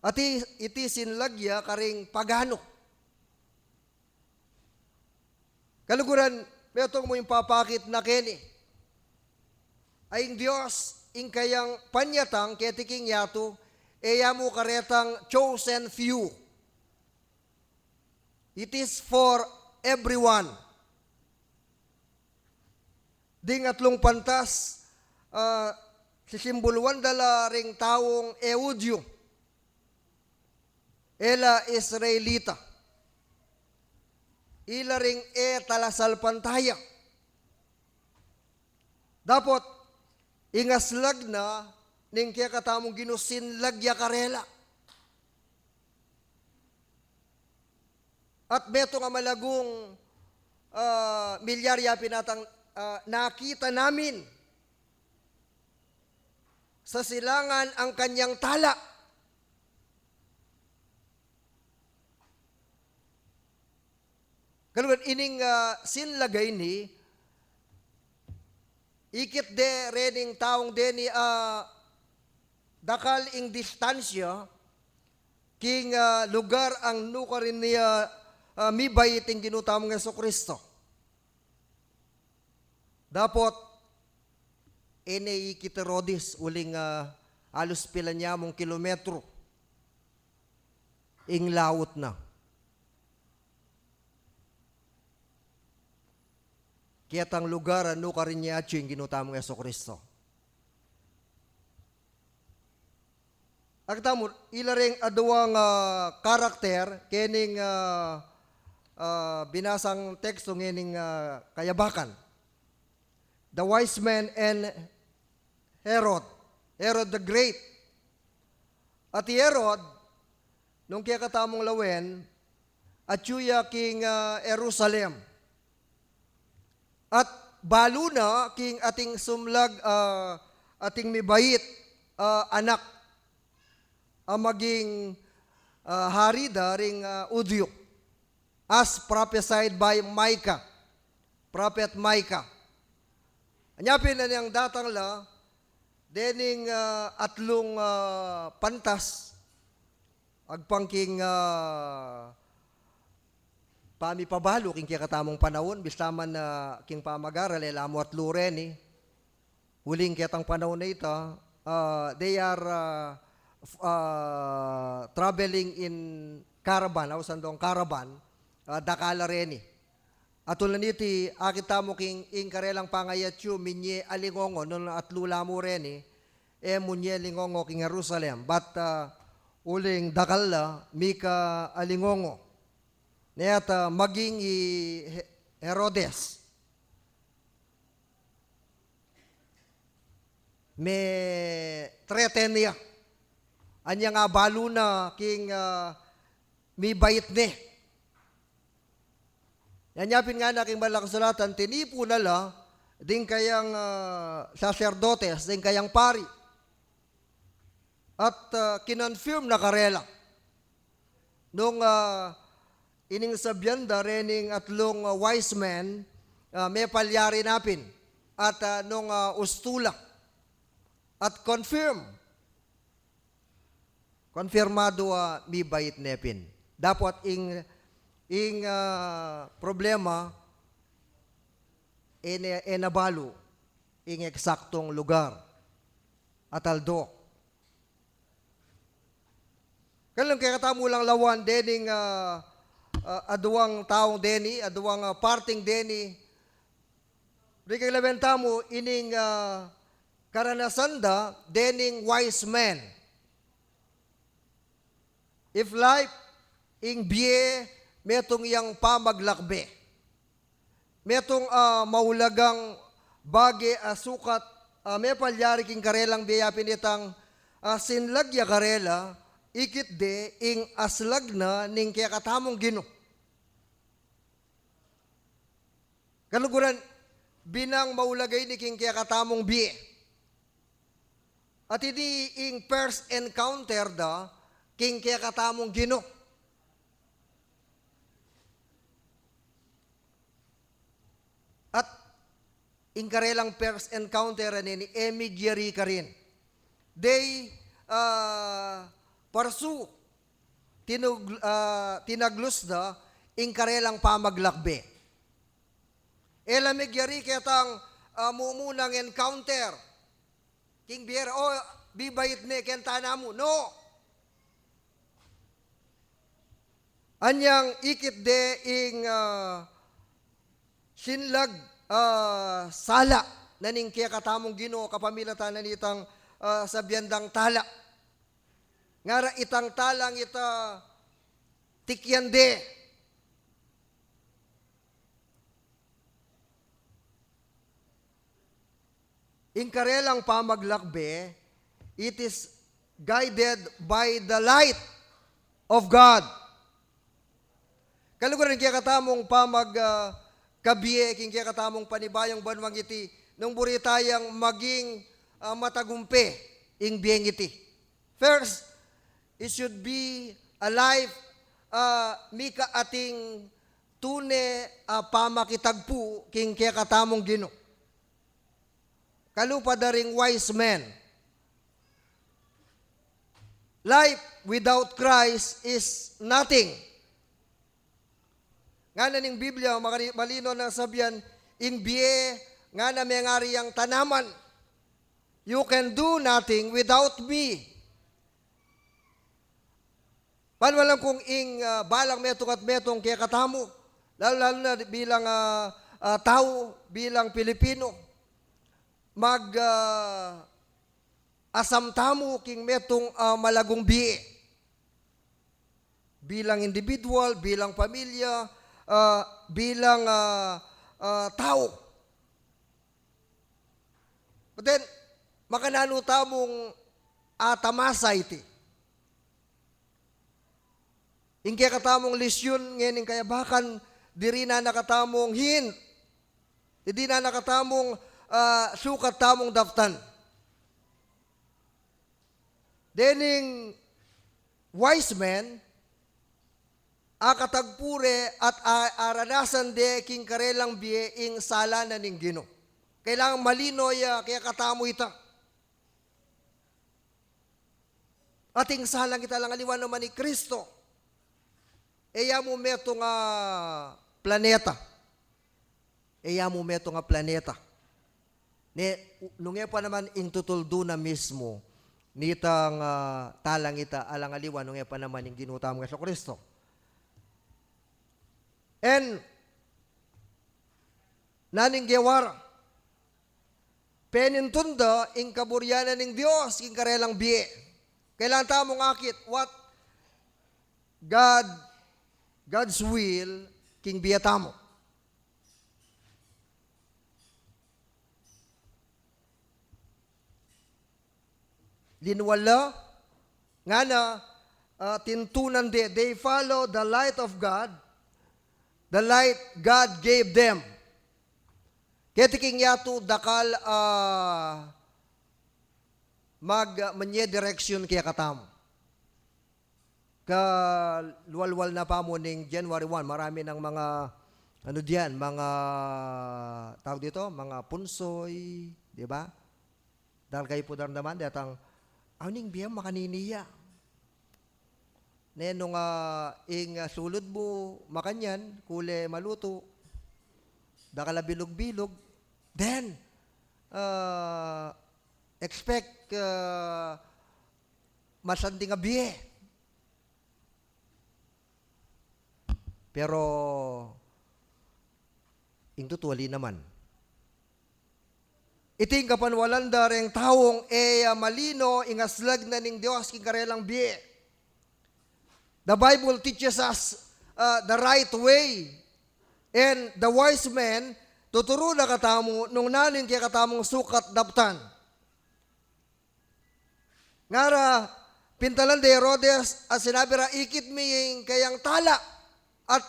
At iti sinlag ya karing pagano. Kaluguran, metong mo yung papakit na keni. Ay Diyos, ing kayang panyatang, ketiking yato, eya mo karetang chosen few. It is for everyone. Ding atlong pantas, sisimboluan dala ring taong Eudyo. Ela Israelita. Ila ring talasal pantaya. Dapat ingaslag na ning kaya katamong ginusinlag ya karela. At beto nga malagong milyarya pinatang nakita namin sa silangan ang kanyang tala. Kalugan ining sinlagay ni ikit de rening taong deni dakal ing distansya king lugar ang nukarin niya mibay iting ginutamong Jesucristo. Dapat ikit Rodis uling alos pila niya mong kilometro ing lawot na. Kaya tang lugar ano ka rin niya yung ginutamong Jesucristo. Agtamo, ilaring aduang karakter kening binasang teksto ngening kayabakan. The wise man and Herod. Herod the Great. At Herod, nung kaya katamong lawen, at yuya king Jerusalem. At balo na king ating sumlag ating mibait anak maging hari daring Udyo as prophesied by Micah, Prophet Micah. Anyapin na niyang datang la dening atlong pantas agpangking pamipabalo king kaya katamong panahon, bistaman na king pamagaral, elamo at luren huling kitang panahon na ito, they are traveling in caravan, ausan dong caravan, dakala rin At ulan iti, akita mo king ing karelang pangayatyo, minye alingongo, nun at lula mo rin munye lingongo king Jerusalem, but uling dakala, mika alingongo. Niyat maging Herodes. May threaten niya. Anya nga balo na king may bait ni. Yanyapin nga na king balakasulatan, tinipo na la, ding kayang sacerdotes, ding kayang pari. At kinonfirm na karela. Nung ining sabyan da rening atlong wise men may palyari napin at nung ustula at confirmado mi bait nepin. Dapat ing problema nabalo ing eksaktong lugar at aldo. Kalang kaya katamo lang lawan dening aduang taong deni, aduang parting deni. Rikay labenta mo, ining karanasan da, dening wise men. If life, ing biye, metong yang pamaglakbe. Metong maulagang bage sukat, may palyari king karelang biya pinitang sinlagya karela, ikit de ing aslag na ning kaya katamong Gino. Kaluguran, binang maulagay ni king kaya katamong biye. At hindi ing first encounter da king kaya katamong Gino. At ing karelang first encounter ni emigyari ka rin. They parsu tinaglos da ing karelang pamaglakbe. Elamigyari ketang mumunang encounter. King Bier, bibait ne kentana mo. No! Anyang ikit de ing sinlag sala naning kaya katamong Ginoo kapamilatan na nitang sa biyandang tala. Ngara itang talang ita tikyande. Inkarelang pamaglakbe, it is guided by the light of God. Kaluguran kaya katamong kabiye, king kaya katamong panibayang banwang iti, nung buritayang maging matagumpe, ing biyeng iti. First, it should be a life, mika ating tune pamakitagpu, king kaya katamong Ginoo. Kalupa daring wise men. Life without Christ is nothing. Nga na ning Biblia, malino na sabihan, ing biye, nga na may ngari ang tanaman. You can do nothing without me. Paano lang kung ing balang metong at metong kaya katamo, lalo na bilang tao, bilang Pilipino, asamtamo king metong malagong biye. Bilang individual, bilang pamilya, bilang tao. But then, makanano tamong atamasa iti. Ingkaya katamong lisyon ngayon kaya bakan diri na nakatamong hin. Hindi na nakatamong sukat tamong daftan. Dening wise men, akatagpure at aranasan de king karelang biye ing sala na ning Ginoo. Kailangan malinoy kaya katamo ita. Ating salang kita lang aliwan naman ni Kristo. Eya mo meto nga planeta. Eya mo meto nga planeta. Nung pa naman ing tutuldo na mismo, nitang talang ita alang aliwan, nung pa naman ing ginutamo nga sa Kristo. And, naning gewara, penintunda ing kaburyanan ng Diyos, ing karelang biye. Kailangan tamong akit, what God's will, king biya tamo. Linwala, nga na, tintunan de, they follow the light of God, the light God gave them. Kaya tiking yato dakal manye direction kaya katam. Luwalwal na pa mo ning January 1, marami ng mga ano diyan, mga tawag dito, mga punsoy, di ba? Dahil kayo po daramdaman datang awning biyang makaniniya. Nenong ing sulod mo makanyan, kule maluto, dakala bilog-bilog, then expect masanding nga biye. Pero ing tutuali naman. Iting kapanwalan dareng taong malino ingaslag na ning Diyos king karelang biye. The Bible teaches us the right way. And the wise men, tuturo na katamo, nung nanin kaya katamong sukat daptan. Ngara, pintalan de Herodes, at sinabi ra, ikit mi yung kayang tala, at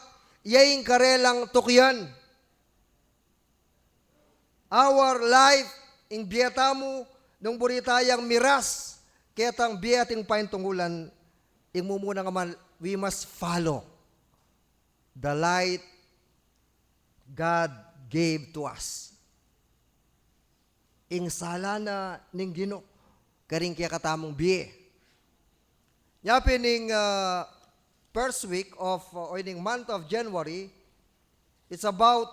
yaing karelang tukyan. Our life, ing biyatamu, nung buritayang miras, kaya tang biyating paintunggulan, ing mumuna nga man, we must follow the light God gave to us. Ing sala na ning Ginoo, karing kaya katamong biye. Yapin ning first week of, or ning month of January, it's about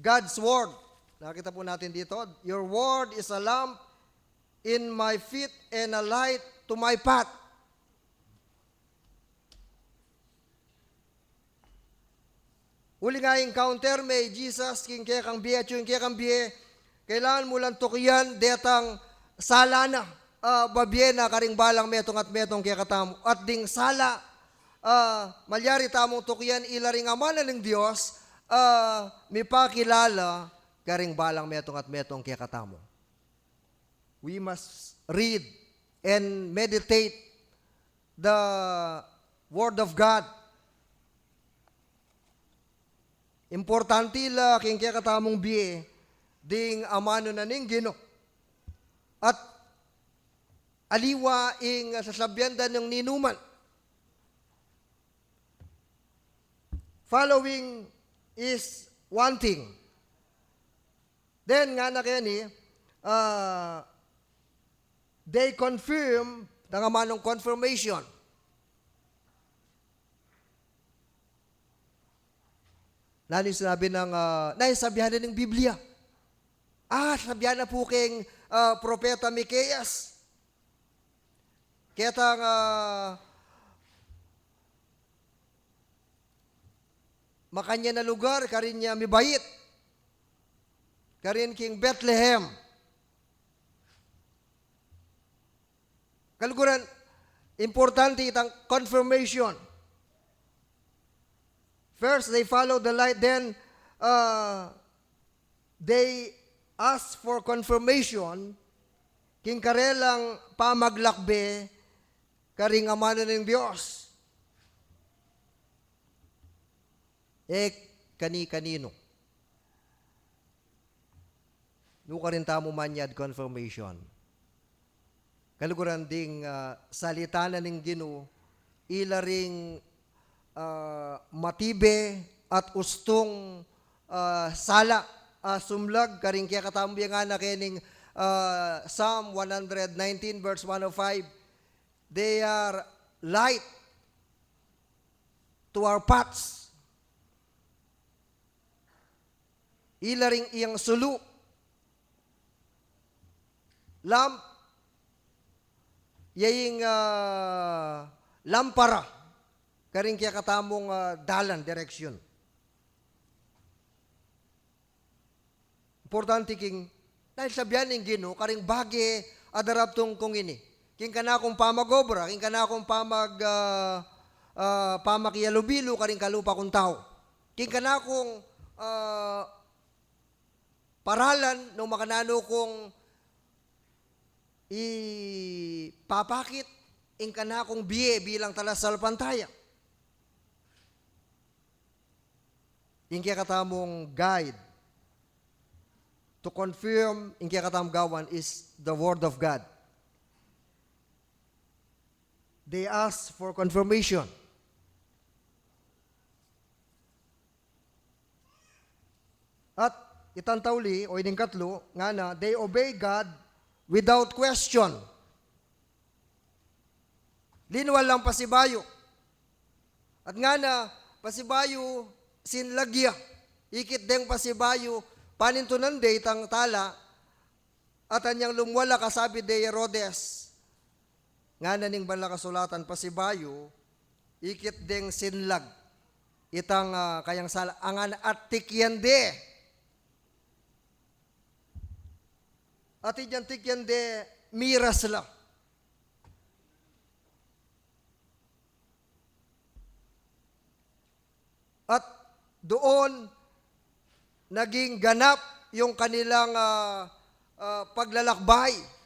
God's Word. Nakita po natin dito, your word is a lamp in my feet and a light to my path. uli nga encounter may Jesus, king kaya kang biye, yung kaya kang biye, kailangan mo lang tukiyan, detang sala na, babye na karing balang metong at metong kaya katamo, at ding sala, malyari tamong tukiyan, ilaring amana ng Diyos, mipakilala, karing balang metong at metong kaya katamo. We must read and meditate the Word of God. Importante la king kaya katamong biye, ding amano na ning Gino. At aliwa ing sasabyan ng ninuman. Following is one thing. Then nga na kaya ni, they confirm, tangamanong confirmation. Nani sinabi ng, naisabihan na ng Biblia. Sabihan na po king Propeta Miqueas. Kaya tang, makanya na lugar, karin niya mibait. Karin king Bethlehem. Kaluguran, importante itang confirmation. First, they follow the light, then they ask for confirmation, king karelang pamaglakbe, karing amana ng Diyos. Kani-kanino. Nuka rin tamo manyad confirmation. Kaluguran ding salita na ng Ginoo, ilaring matibe at ustong sala sumlag karing kaya katambiyangan na kening Psalm 119 verse 105. They are light to our paths. Ilaring iyang sulu, lamp, yaying lampara, karing kaya katamong dalan, direksyon. Importante king, dahil sabihan ng Ginoo, karing bagi adarabtong kong ini. King ka na akong pamagobra, king ka na akong pamakiyalubilo, karing kalupa kong tao. King ka na akong paralan, nung makanano kong ipapakit, ing ka na akong biye bilang talasal pantaya. Ing kaya katamong guide to confirm, ing kaya katamong gawan is the Word of God. They ask for confirmation. At itang tauli, o ining katlo, nga na, they obey God without question. Linwal lang pasibayo. At nga na, pasibayo, sinlagya. Ikit deng pasibayo, panintunan day tang tala, at anyang lumwala kasabi de Herodes. Nga na ning banla kasulatan pasibayo, ikit deng sinlag. Itang kayang sala, angan at tikyan de. At ijantik yan de miras lang. At doon naging ganap yung kanilang paglalakbay.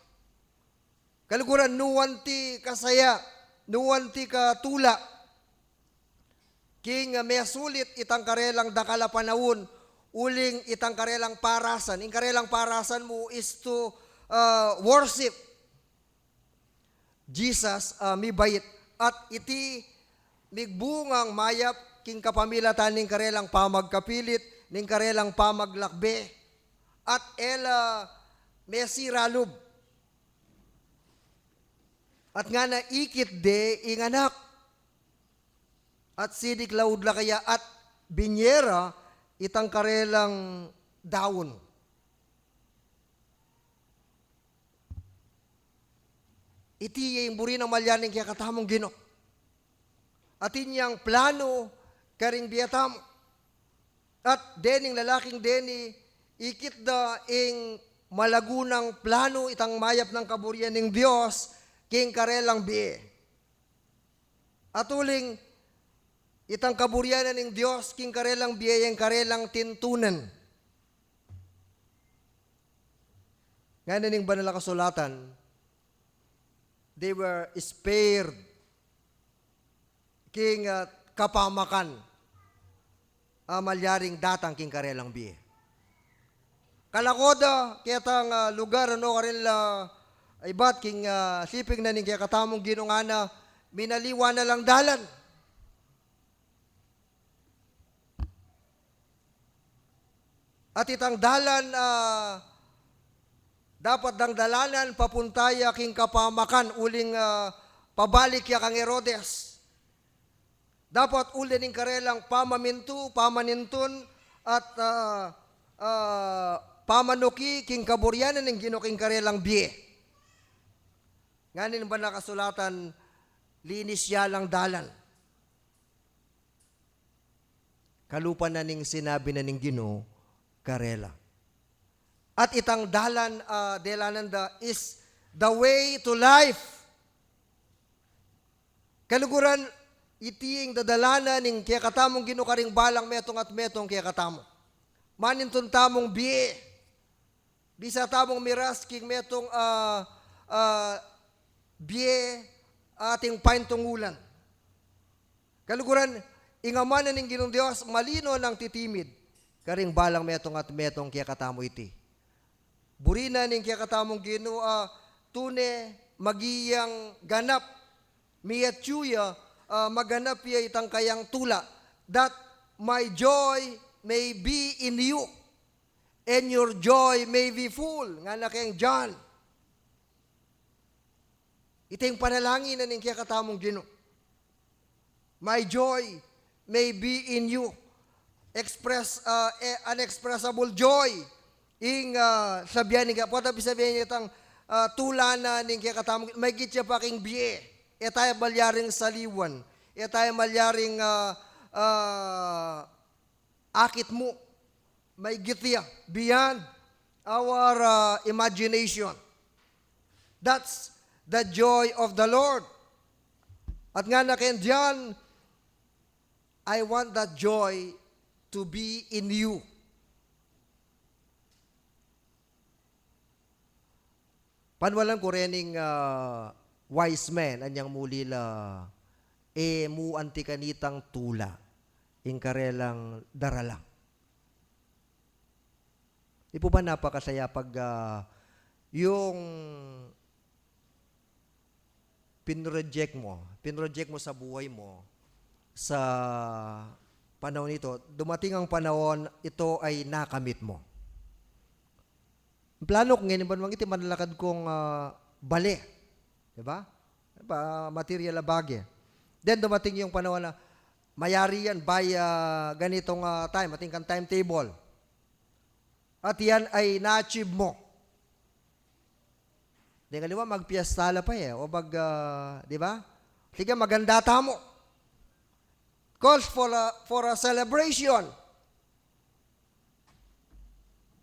Kaluguran, nuwanti kasaya, nuwanti katula. King may sulit itang karelang dakala panahon, uling itang karelang parasan. Ang karelang parasan mo is to worship Jesus mibait. At iti migbungang mayap king kapamilatan ning karelang pamagkapilit, ning karelang pamaglakbe. At ela mesiralub. At nga na ikit de inganak. At sidik laud la kaya at binyera itang karelang daon. Iti yung buri ng malyaning kaya katamong Ginoo. At inyang plano karing biyatamo. At dening lalaking deni, ikit da ing malagunang plano itang mayap ng kaburian ng Diyos, king karelang bie. At uling, itang kaburianan ng Diyos, king karelang bie, yung karelang tintunan. Ngayon ning banal na kasulatan, they were spared king kapamakan malyaring datang king karelang bie. Kalakoda, kitang lugar, ano, karela, ibat, king siping na ning kaya katamong ginungana, minaliwa na lang dalan. At itang dalan, dapat dang dalanan, papuntaya king kapamakan, uling pabalik ya kang Herodes. Dapat uli ning karelang pamanintun, at pamanuki king kaburyanan ng ginuking karelang bie. Nganin ba nakasulatan, linis ya lang dalan. Kalupan na ning sinabi na ning Ginoo karela. At itang dalan, delananda is the way to life. Kaluguran, itiing dadalana ning kaya katamong ginukaring balang metong at metong kaya katamo. Manintun tamong bie. Bisa tamong miras king metong bie ating paintungulan. Kaluguran, ingamanan ning Ginong Dios, malino ng titimid. Karing balang metong at metong kaya katamo iti. Burina ning kaya katamong Ginoo, tune magiyang ganap miyatsuya, maganap ya itang kayang tula, that my joy may be in you and your joy may be full. Nga na kayang John. Ito yung panalangin na ning kaya katamong Ginoo. My joy may be in you. Express unexpressible joy. Ing sabihan ning po tabi sabihin niya itang tula na ning kaya katamong may gitya pa king bie. Tayo malyaring saliwan. Tayo malyaring akit mo. May gitya beyond our imagination. That's the joy of the Lord. At nga na kayo diyan, I want that joy to be in you. Panwalang ko rening wise men, anyang muli la, mu antikanitang tula, ingkarelang daralang. Di po ba napakasaya pag yung pinroject mo sa buhay mo, sa panahon ito, dumating ang panahon, ito ay nakamit mo. Plano ko ngayon, ba iti manalakad kong bale. Diba? Material na bagay. Then dumating yung panahon na mayari yan by ganitong time, ating kan timetable. At yan ay na-achieve mo. Di nga liwa, magpiestala pa o di ba? Sige, maganda mo. Calls for a celebration.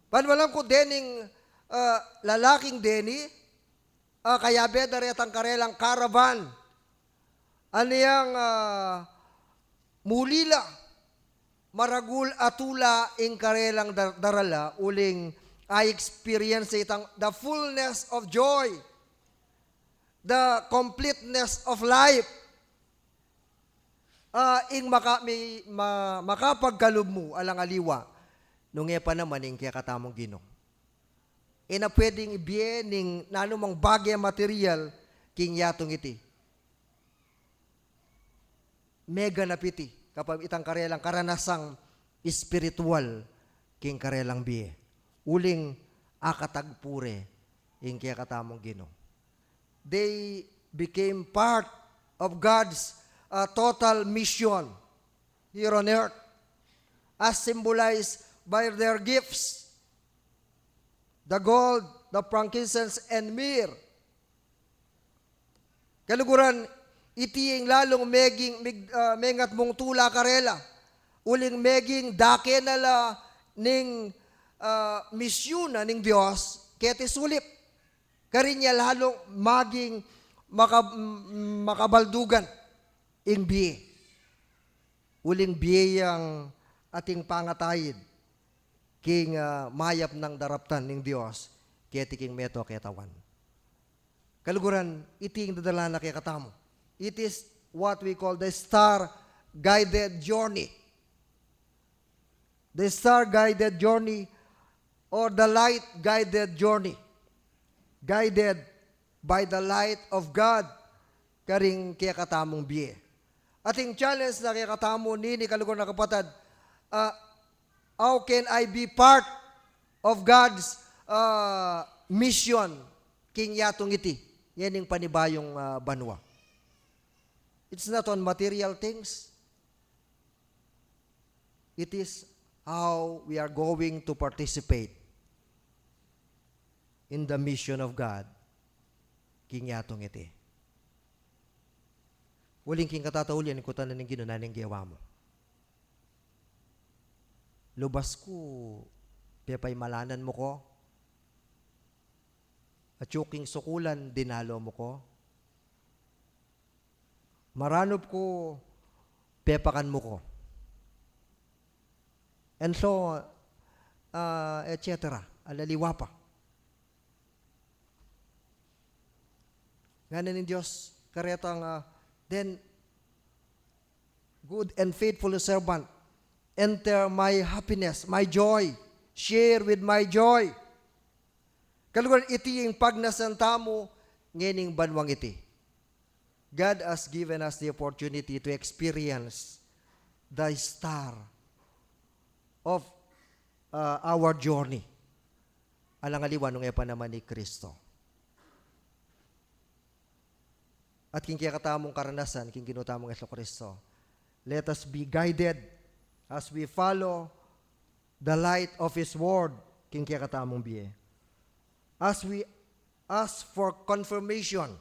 Panwalang ko dening lalaking deni, kaya bedaretang karelang caravan. Aniyang mulila, maragul atula ing karelang darala, uling I experience itang the fullness of joy, the completeness of life. Ing makapagkalub mo alang aliwa, nung pa naman ing kaya katamong Ginoo. Na pwedeng ibiye ning nanumang bagay material king yatong iti. Mega napiti kapag itang karelang karanasang spiritual king karelang biye. Uling akatagpure ing kaya katamong Ginoo. They became part of God's total mission here on earth, as symbolized by their gifts. The gold, the frankincense, and myrrh. Kaluguran, iti yung lalong mengat mong tula karela. uling meging dakenala ning misyuna ning Dios ket sulip karinya lalong maging makabaldugan ing biye. Uling biyayang ating pangatayid king mayap ng daraptan ning Dios ket king meto ketawan. Kaluguran iting dadala na kay katamo. It is what we call the star-guided journey. The star-guided journey or the light-guided journey. Guided by the light of God karing kaya katamong biye. Ating challenge na kaya katamo nini kaluguran na kapatid, how can I be part of God's mission king yatong iti? Yan yung panibayong banwa. It's not on material things. It is how we are going to participate in the mission of God. King yatong iti. Waling king katataulian, ikutan na ng ginunaning giyawa mo. Lubas ko, pepay malanan mo ko, at yuking sukulan, dinalo mo ko. Maranop ko, pepakan mo ko. And so, etc. Alaliwa pa. Ngayon ng Diyos, karetang, then, good and faithful servant, enter my happiness, my joy, share with my joy. Kaluguran iti yung pagnasanta mo ngening banwang iti. God has given us the opportunity to experience the star of our journey. Alangaliwan nung epa naman ni Kristo. At king kaya katamong karanasan, king ginutamong Yesu Kristo. Let us be guided as we follow the light of His Word, king kaya katamong biye. As we ask for confirmation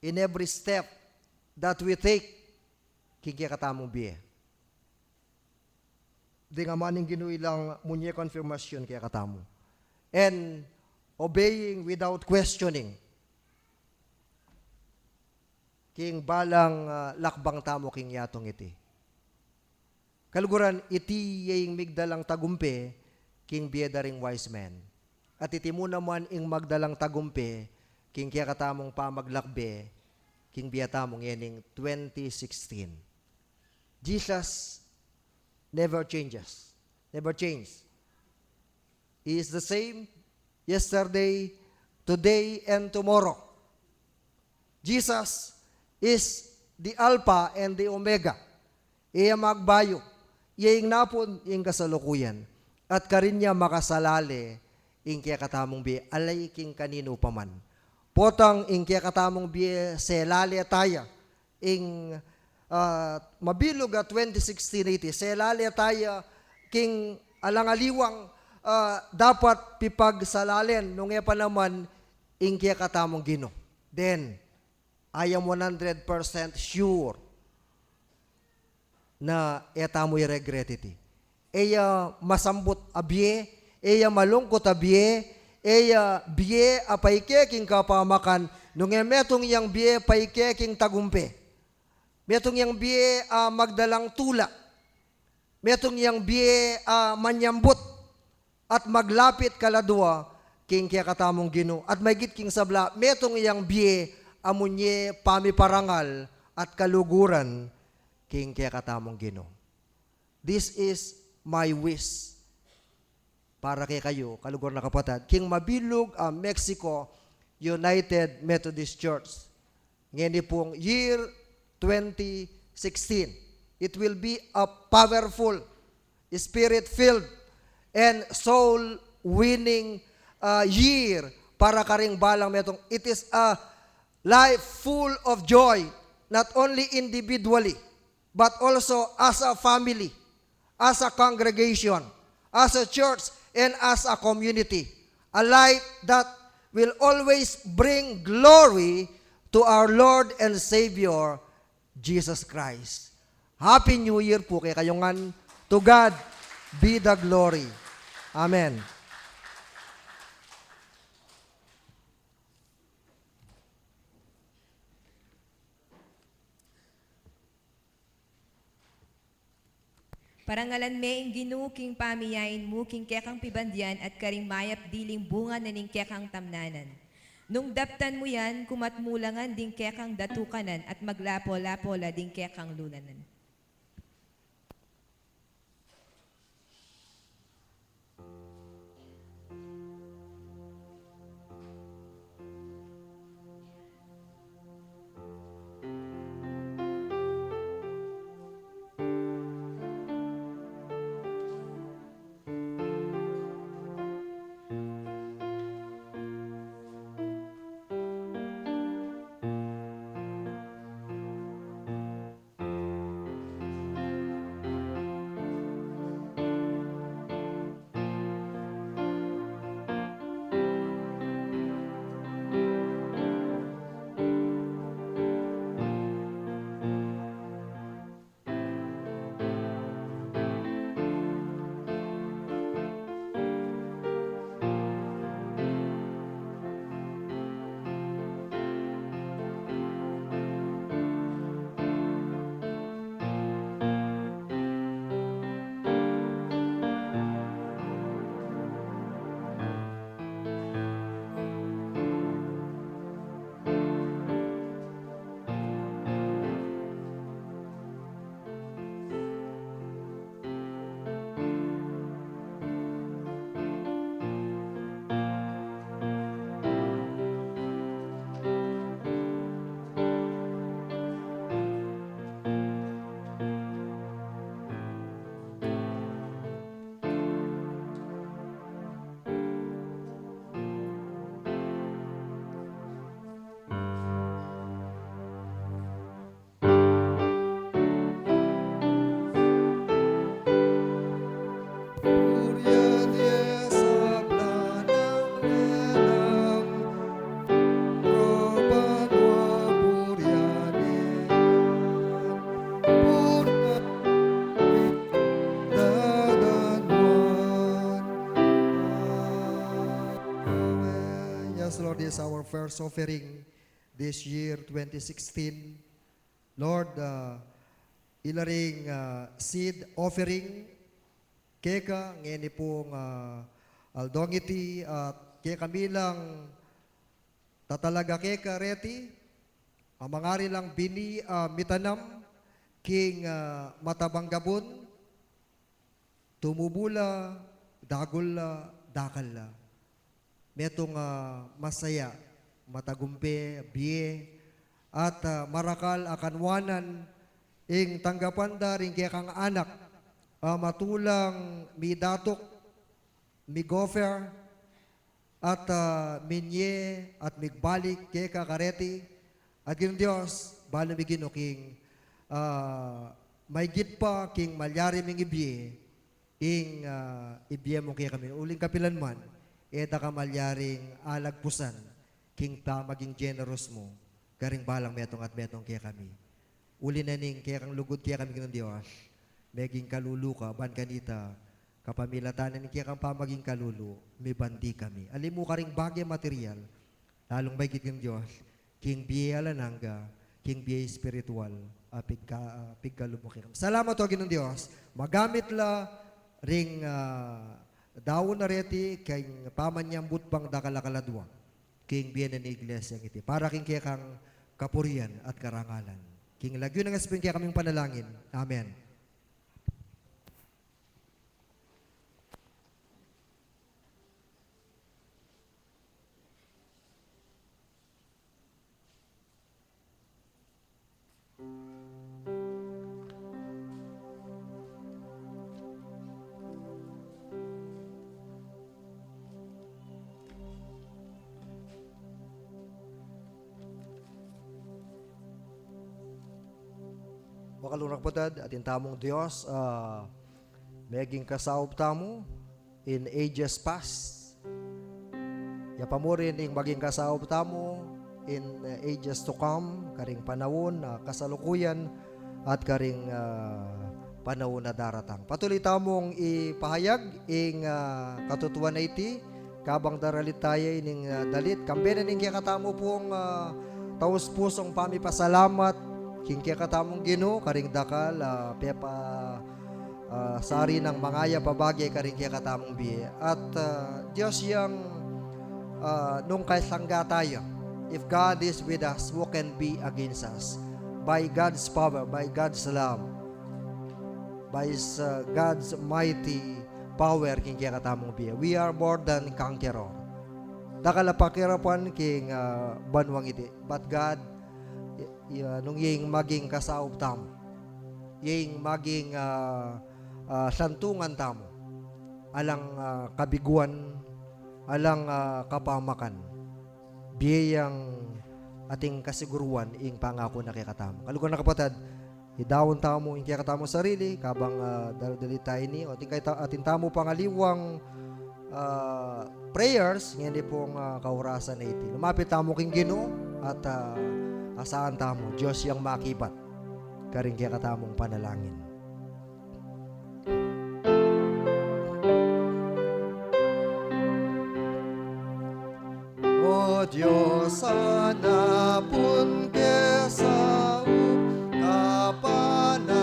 in every step that we take, kikya katamong biye. Di nga maning ginuilang munye confirmation kaya katamo. And obeying without questioning. King balang lakbang tamo king yatong iti. Kaluguran iti yung migdalang tagumpe, king biedaring wise man. At iti mo naman ing magdalang tagumpe, king kaya katamong pamaglakbe, king biyatamong yening 2016. Jesus never changes. Never changes. He is the same yesterday, today, and tomorrow. Jesus is the Alpha and the Omega. Iya magbayo. Iya ing napon, ing kasalukuyan. At karinya makasalali, ing kaya katamong biye, alay king kanino paman. Potang ing kaya katamong biye, selali ataya, ing mabilog at 2016 iti, selali ataya, king alangaliwang dapat pipagsalalen, nung epa naman, ing kaya katamong Gino. Then, I am 100% sure na etamo i-regret iti. Eya masambot abye, eya malungkot abye, eya biye apayke king kapamakan, nung metong yang biye payke king tagumpe. Metong yang biye magdalang tula. Metong yang biye manyambot at maglapit kaladwa king kaya katamong Gino. At may git king sabla, metong yang biye amunye pamiparangal at kaluguran king kaya katamong Gino. This is my wish para kay kayo, kalugar na kapatid. King mabilog ang Mexico United Methodist Church. Ngayon pong year 2016. It will be a powerful, spirit-filled, and soul-winning year para karing balang metong. It is a life full of joy, not only individually, but also as a family, as a congregation, as a church, and as a community. A life that will always bring glory to our Lord and Savior, Jesus Christ. Happy New Year po kay kayongan. To God be the glory. Amen. Parangalan me ing ginuking pamiyain mo king kekang pibandyan at karing mayap diling bunga na ning kekang tamnanan. Nung daptan mo yan, kumatmulangan ding kekang datukanan at maglapo-lapola ding kekang lunanan. Yes, Lord, this is our first offering this year, 2016. Lord, ilaring seed offering, keka, ngeni pong aldongiti, at keka bilang tatalaga keka reti, mangari lang bini mitanam, king matabang gabon, tumubula, dagula, dakala. Metong masaya, matagumpe, biye, at marakal akanwanan, ing tanggapan da rin kaya kang anak, matulang mi datok, mi gofer, at minye, at migbalik kaya kakareti, at ginoon Diyos, bala mi ginuking, may gitpa, king malyari ming ibiye, ing ibiye mo kaya kami, uling kapilan man, eta ka malyaring alagpusan, king ta maging generous mo, karing balang metong at metong kaya kami. Uli na ning kaya kang lugod kaya kami ng Diyos, meging kaluluka, ban kanita, kapamilatanan ning kaya kang pamaging kalulu, may bandi kami. Alim mo karing bagay material, lalong baigit ng Diyos, king biye alananga, king biye spiritual, pigkalubo kaya kami. Salamat o ginong Diyos, magamit la ring daw na reti kay pamanyang butbang dakalakaladwa king biyan ng iglesia ngiti para king kaya kang kapurian at karangalan king lagyo ng espin kaya kaming panalangin. Amen. Makalunag patad at intamong Diyos, meging kasaob tamo in ages past. Yapamurin ing maging kasaob tamo in ages to come, karing panahon, kasalukuyan, at karing panahon na daratang. Patuloy tamong ipahayag ing katutuan na iti kabang daralit tayo ning dalit. Kambenan ning katamo pong taos pusong pamipasalamat king katamong Ginoo karing dakal pepa sari ng mangaya pabagay karing katamong biye. At Diyos yang nung kaisangga tayo. If God is with us, who can be against us? By God's power, by God's love, by God's mighty power king kaya katamong biya. We are more than conqueror. Dakalapakirapan king banwang iti. But God, nung yung maging kasaop tamo, yung maging santungan tamo, alang kabiguan, alang kapamakan, biyayang ating kasiguruan ing pangako na kikatamo. Kalugan na kapatid, idawon tamo ing kikatamo sarili, kabang dalita ini, o ating tamo pangaliwang prayers, ngayon pong kaurasan na iti. Lumapit tamo king Ginoo at asahan tamo, Diyos yang makibat, karing kikatamong panalangin. O Diyos, hanapon kesa kapanayan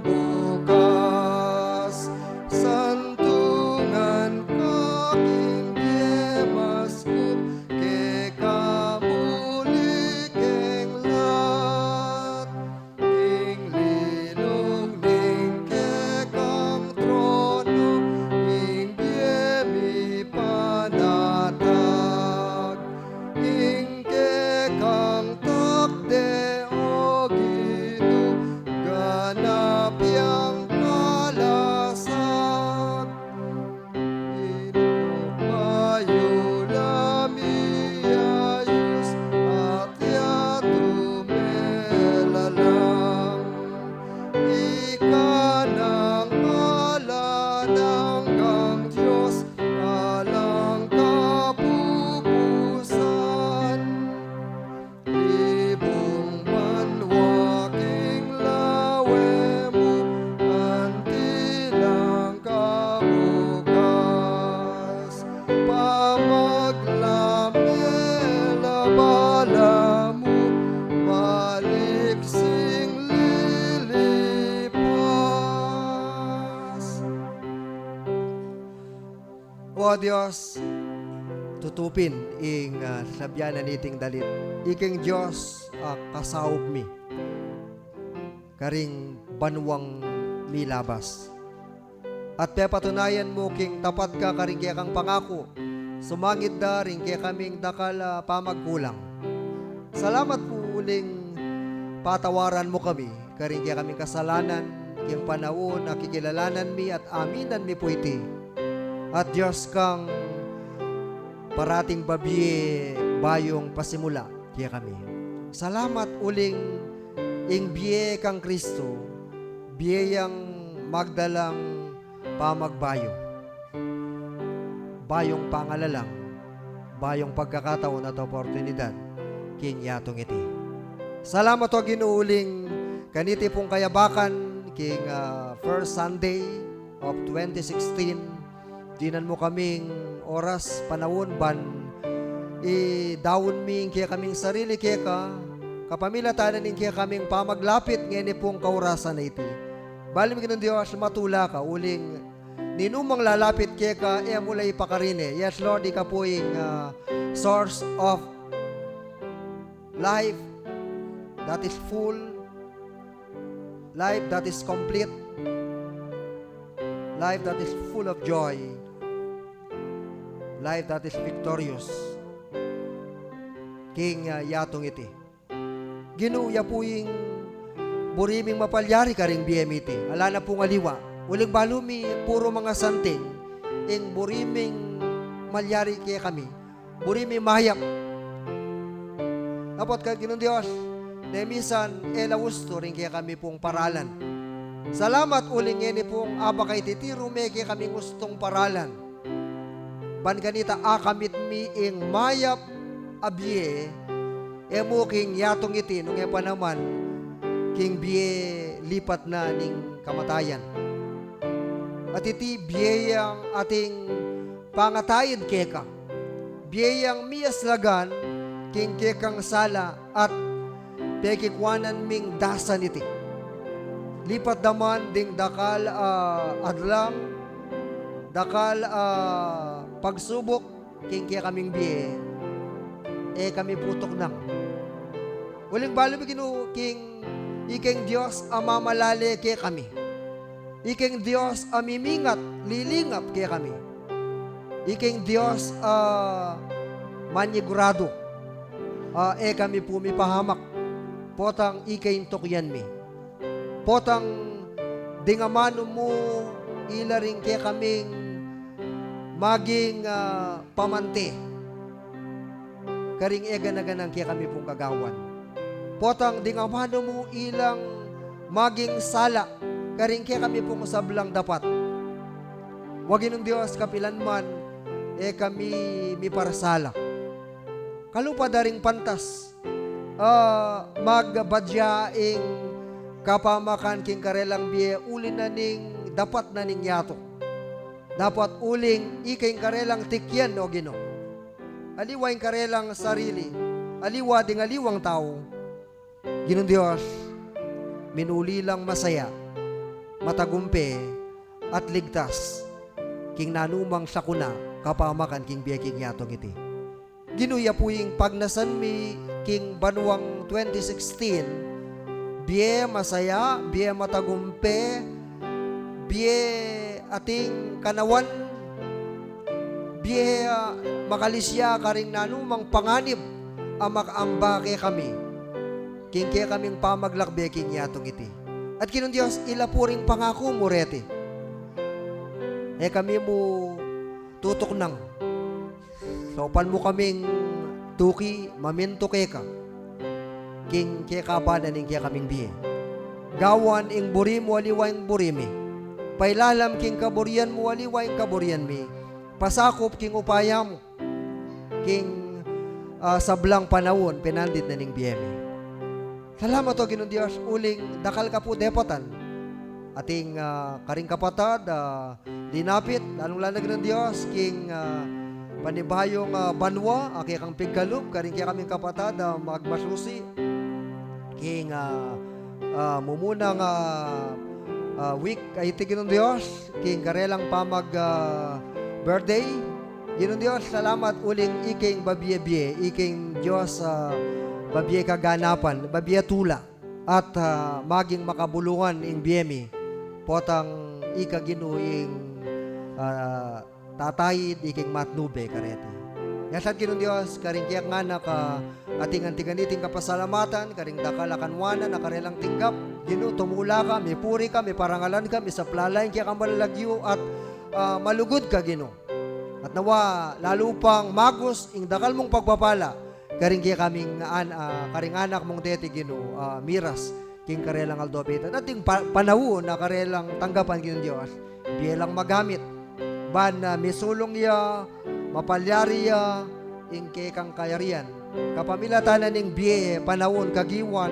bukas, santungan kaking yemasku, ke kamuli keng lat, king linong ning kekang trono, ing biyemi panatag, ing kekang takde o Ginoo, ganap yang kalasag, inumayo lami ayos at yatumelalang, ikanang ngalan hanggang Diyos, alang kapupusan, ibong banwaking lawe mo, antilang kabukas, pamaglamela bala mo, maliksing lilipas. O Diyos, tutupin ing sabyanan iting dalit. Iking Diyos kasaop mi. Karing banwang milabas. At patunayan mo king tapat ka karing kaya kang pangako. Sumangit da ring kaya kaming dakal pamagkulang. Salamat po uling patawaran mo kami. Karing kaya kaming kasalanan, kayang panahon, nakikilalanan mi at aminan mi po iti. At Diyos kang parating babiye bayong pasimula kaya kami. Salamat uling ing biye kang Kristo, biyayang magdalang pamagbayo, bayong pangalalang, bayong pagkakataon at oportunidad, kinyatong iti. Salamat o ginuuling kaniti pong kayabakan king first Sunday of 2016. Dinan mo kaming oras, panahon, ban, i-down ming kaya kaming sarili kaya ka, kapamilya tayo ning kaya kaming pamaglapit ngayon pong kaurasan na iti. Balim ng Diyos, matula ka, uling ninumang lalapit kaya ka, mula ipakarine. Yes, Lord, ika po yung source of life that is full, life that is complete, life that is full of joy, life that is victorious. King yatong iti. Ginuya po yung buriming mapalyari karing BMT. Ala na pong aliwa. Uling balumi, puro mga santing. Ing buriming malyari kaya kami. Buriming mahayap. Dapat ka ginong Diyos. Demisan, elawusto rin kaya kami pong paralan. Salamat uling ngeni pong abakay titiro me kaya kami gustong paralan. Ban ganita akamit mi ing mayap abye, emuking yatong iti nung pa naman, king biye lipat na ning kamatayan. At iti biyayang ating pangatayid keka. Biyayang miyaslagan king kekang sala at pekikwanan ming dasan iti. Lipat daman ding dakal adlang, dakal pagsubok king kaya kaming biye, kami putok nang. Walang balo bigino king iking Diyos amamalali kaya kami. Iking Diyos amimingat, lilingap kaya kami. Iking Diyos manyigurado. Kami pumipahamak. Potang ikain tokyan mi. Potang dingamano mo ilaring kaya kaming maging pamante. Karing na-ganang kaya kami pong kagawan. Potang dingamano mo ilang maging sala. Karing kaya kami pong sablang dapat. Wagin ng Diyos kapilanman, kami miparasala. Kalupa daring pantas, magbadyaing kapamakan king karelang biye, uli na ning dapat na ning yato. Dapat uling ikaing karelang tikyan o Gino. Aliwa yung karelang sarili, aliwa ding aliwang tao. Ginong Diyos, minuli lang masaya, matagumpe at ligtas king nanumang sakuna kapamakan king biya king yatong iti. Ginuya po yung pagnasan mi king Banwang 2016, biye masaya, biye matagumpe, biye ating kanawan, biye makalisya karing nanumang panganib ang makaambake kami king kaya kaming pamaglakbe king yatong iti. At kinong Diyos ilapuring pangako mo rete. Kami mo tutok nang. Sopan mo kaming tuki, maminto keka. King keka pa na ning kaya kaming biye. Gawan ing buri mo aliwa ing buri mi. Pailalam king kaburian mo aliwa ing kaburian mi. Pasakop king upayam. King sablang panahon pinandit na ning biye mi. Salamat o Ginong Diyos, uling dakal ka po depotan. Ating karing kapatad, linapit, lalong-lalag ng Diyos, king panibayong banwa, kang pigkalup, karing kaya kaming kapatad, magmasusi, king mumunang week, ay tigin ng Diyos, king karelang pamag birthday. Ginong Diyos, salamat uling iking babiye-biye, iking Diyos babiye kaganapan, babiye tula, at maging makabulungan ing biyemi, potang ikaginuing tatayid, iking matnube karete. Yasad kinong Diyos, karing kiyak nga na ating antiganiting kapasalamatan, karing dakalakanwana, nakarelang tinggap, ginu, tumula ka, may puri ka, may parangalan ka, may saplalain kiyak ang malalagyo, at malugod ka ginu. At nawa, lalo pang magos, ing dakal mong pagpapala, karing kaya kaming karing anak mong tete Gino, miras, king karelang aldobeta. Nating panahon na karelang tanggapan Gino Diyos, biyelang magamit. Ban misulong ya, mapalyari ya, ing kekang kayarian. Kapamilatanan ning biye, panahon, kagiwan,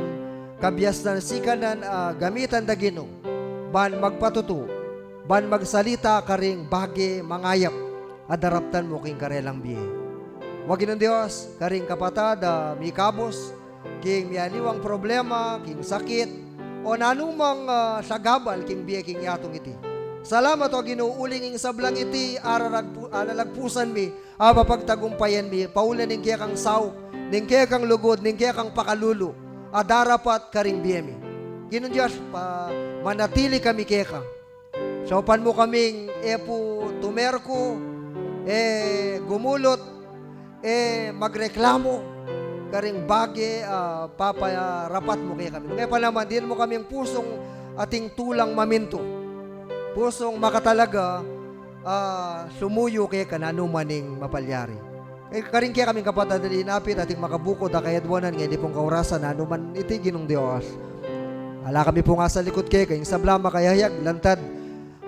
kabias na sikanan, gamitan da Gino. Ban magpatuto, ban magsalita karing bagi mangayap, adaraptan mo king karelang biye. Wagin ng Diyos, karing kapatad, mikabos, king mialiwang problema, king sakit, o nanumang sagabal, king biya, king yatong iti. Salamat o ginuuling ing sablang iti, alalagpusan mi, mapagtagumpayan mi, paulan ning kaya kang saw, ning kaya kang lugod, ning kaya kang pakalulu, adarapat karing biya mi. Ginong Diyos, manatili kami kaya ka. Sopan mo kaming, po tumerko, gumulot, magreklamo karing bagi paparapat mo kaya kami. Kaya pa naman, din mo kaming pusong ating tulang maminto. Pusong makatalaga sumuyo kaya kananumaning mapalyari. Karing kaya kaming kapatid na linapit ating makabukod kayadwanan nga hindi pong kaurasan nanuman iti Ginong Diyos. Ala kami po nga sa likod kaya kayong sabla makayahayag lantad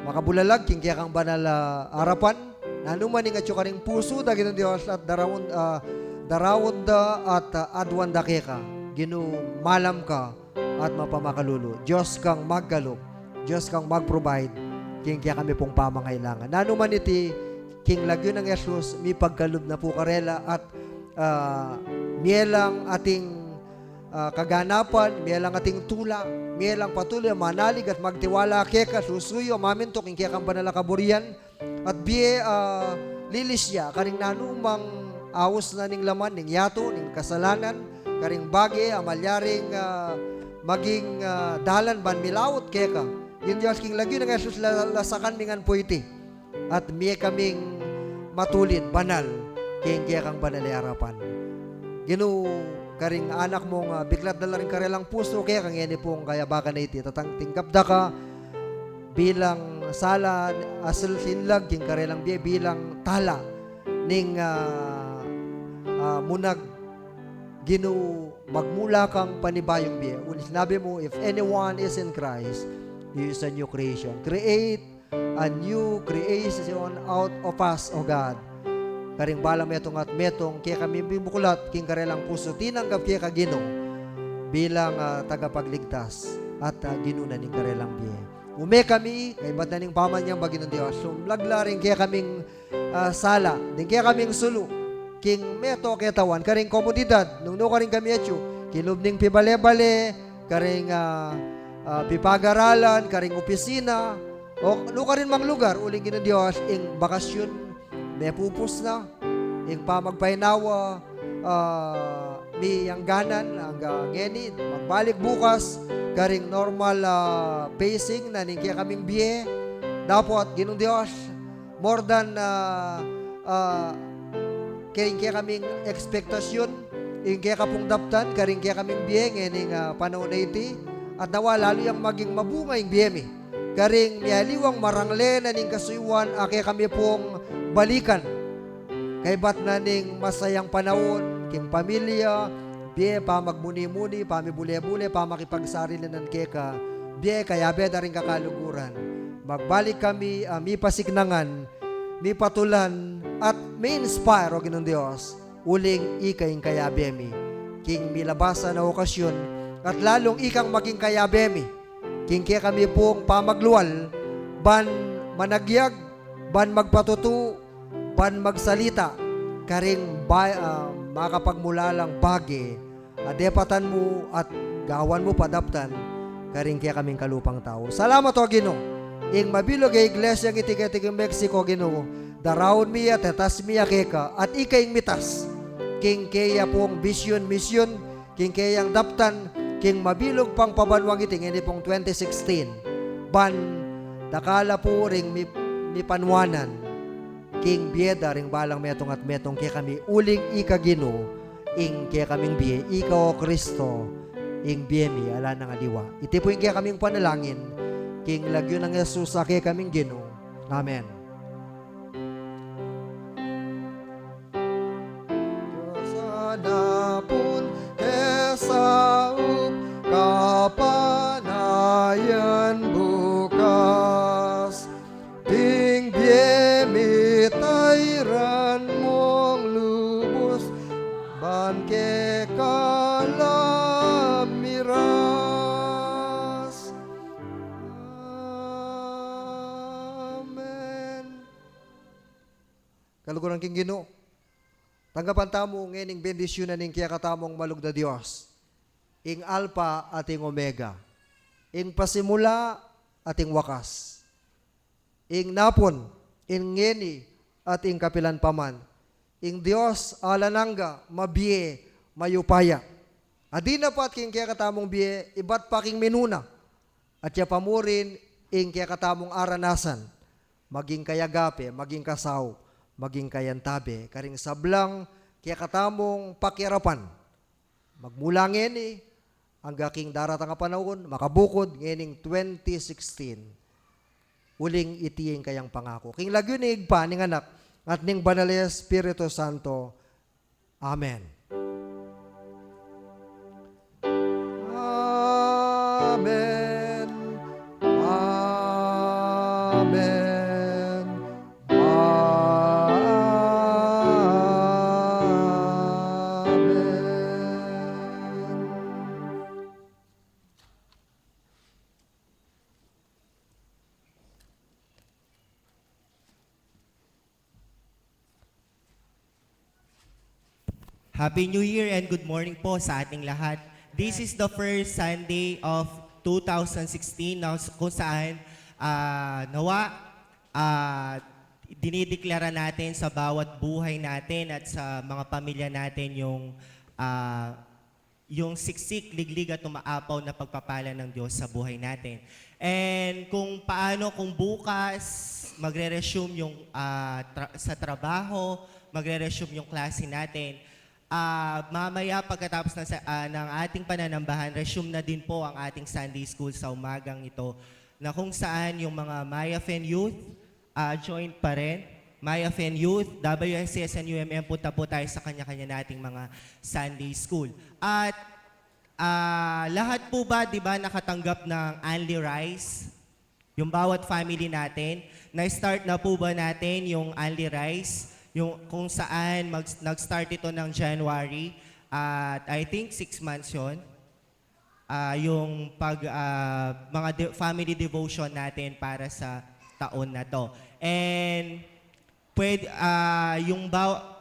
makabulalag king kaya kang banal arapan. Nanuman nga karing puso da Ginong Diyos at darawon da at adwan da keka. Ginu malam ka at mapamakalulu. Diyos kang maggalop, Diyos kang mag-provide, king kaya kami pong pamangailangan. Nanuman iti, king lagyo ng Jesus, mi pagkalub na po karela at mielang ating kaganapan, mielang ating tula, mielang patuloy manalig at magtiwala keka, susuyo, maminto, king kaya kang banalakaburian, at biye lilisya, karing nanumang awos na ning laman, ning yato, ning kasalanan, karing bagi, amalyaring maging dalan ban milawot keka. Yun Diyos king lagyo ng Jesus lasakan mingan po iti. At miye kaming matulid, banal, king kaya kang banali harapan. Ginu, karing anak mong biglat dala rin karelang puso, kaya kang yan pong kaya baka na iti. Tatang tingkapda ka, bilang sala, asal sinlag, king karelang biye, bilang tala, ning munag, ginu, magmula kang panibayong biye. Sinabi mo, if anyone is in Christ, he is a new creation. Create a new creation out of us, O God. Karing bala metong at metong, kaya kami bibukulat, king karelang puso, tinanggap kaya kaginong, bilang tagapagligtas, at ginunan ning karelang biye. Ume kami, kay ba't na ning paman niyang bagin ng Diyos, sumlagla rin kaya kaming sala, din kaya kaming sulu, king meto ketawan, karing komodidad, nung ka rin kami etyo, kilub ning pibale-bale, karing pipagaralan, karing opisina, o ka rin mang lugar, uling ginang Diyos, ing bakasyon, may pupus na, ing pamagpainawa, mi angganan, hanggang ngeni, magbalik bukas, karing normal pacing, na kaya kaming biye, dapat, ginong Diyos, more than kaya kaming ekspektasyon, ing kaya kapong daptan, karing kaya kaming biye, ngayon panahon na iti, at nawa lalo yung maging mabunga yung biye mi. Karing mialiwang marangle na ning kasuywan, kaya kami pong balikan. Kay ba't na ning masayang panahon, king pamilya, biye, pamagmuni-muni, pamibule-bule, pamakipagsarili ng keka, biye, kaya beda rin kakaluguran. Magbalik kami, mi pasignangan, mi patulan, at may inspire, o ginong Diyos, uling ikayong kayabemi, king milabasa na okasyon, at lalong ikang maging kayabemi, king kaya kami pong pamagluwal, ban managyag, ban magpatutu, ban magsalita, karing makapagmulalang bagi, adepatan mo at gawan mo padaptan, karing kaya kaming kalupang tao. Salamat o Ginoo, ing mabilog ay iglesia ng itikitig Mexico, Ginoo, daraon miya, tetas miya keka, at ikaing mitas, king kaya pong mission, king kayang daptan, king mabilog pang pabanwang iting, hindi pong 2016, ban, dakala po ring mi panwanan, king bieda ring balang metong at metong, kaya kami uling ikagino, ing kaya kaming biye, ikaw o Kristo, ing biyemi, ala ng aliwa. Iti po yung kaya kaming panalangin, king lagyo ng Jesus, kaya kaming gino. Amen. Sanapun esaup kapanayan bukas, ting biyemi tayran mong lubos, ban ke kalamiras. Amen. Kaluguran king Ginoo, tanggapan tamo ngayon ing bendisyon na ning kaya katamong malugda Diyos, ing Alpha at ing Omega, ing pasimula at ing wakas, ing napon, ing ngeni at ing kapilan paman, ing Diyos alanangga, mabiye, mayupaya. Adi na pat king kaya katamong biye, ibat pa king minuna, at siya pamurin, ing kaya katamong aranasan, maging kayagape, maging kasaw, maging kayantabe, karing sablang, kaya katamong pakirapan, magmulangin ang aking daratang panahon, makabukod, ngayon 2016, uling itiyeng kayang pangako. King lagyo ni igpa, ning anak, at ning banal Espiritu Santo. Amen. Amen. Amen. Amen. Happy New Year and good morning po sa ating lahat. This is the first Sunday of 2016 kung saan nawa dinideklara natin sa bawat buhay natin at sa mga pamilya natin yung siksik, liglig at umaapaw na pagpapala ng Diyos sa buhay natin. And kung bukas magre-resume yung sa trabaho, magre-resume yung klase natin, mamaya pagkatapos ng ating pananambahan, resume na din po ang ating Sunday School sa umagang ito, na kung saan yung mga Mayafen Youth, join pa rin. Mayafen Youth, WSCS and UMM, punta po tayo sa kanya-kanya nating mga Sunday School. At lahat po ba, di ba, nakatanggap ng Only Rice? Yung bawat family natin, na-start na po ba natin yung Only Rice? Yung kung saan nag-start ito ng January, at I think 6 months yun. Yung family devotion natin para sa taon na to. And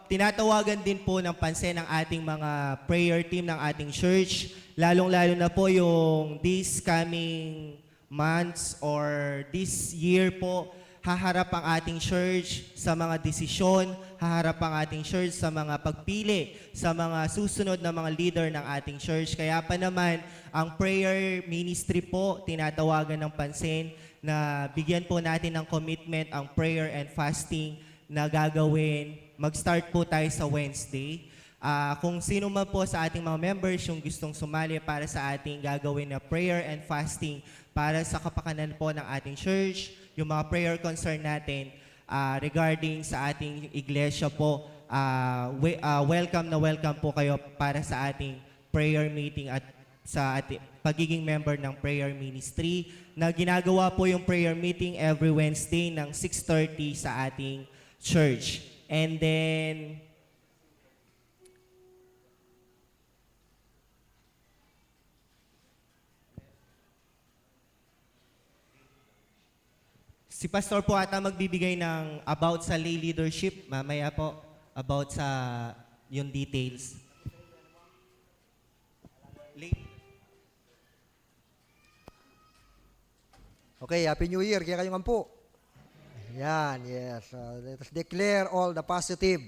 tinatawagan din po ng pansin ng ating mga prayer team ng ating church, lalong-lalo na po yung this coming months or this year po, haharap ang ating church sa mga desisyon, haharap ang ating church sa mga pagpili, sa mga susunod na mga leader ng ating church. Kaya pa naman, ang prayer ministry po, tinatawagan ng pansin na bigyan po natin ng commitment ang prayer and fasting na gagawin. Mag-start po tayo sa Wednesday. Kung sino man po sa ating mga members yung gustong sumali para sa ating gagawin na prayer and fasting para sa kapakanan po ng ating church, yung mga prayer concern natin regarding sa ating iglesia po, welcome po kayo para sa ating prayer meeting at sa ating pagiging member ng prayer ministry na ginagawa po yung prayer meeting every Wednesday ng 6:30 sa ating church. And then, si Pastor po ata magbibigay ng about sa lay leadership, mamaya po, about sa yung details. Okay, Happy New Year. Kaya kayong ampo. Yan, yes. Let us declare all the positive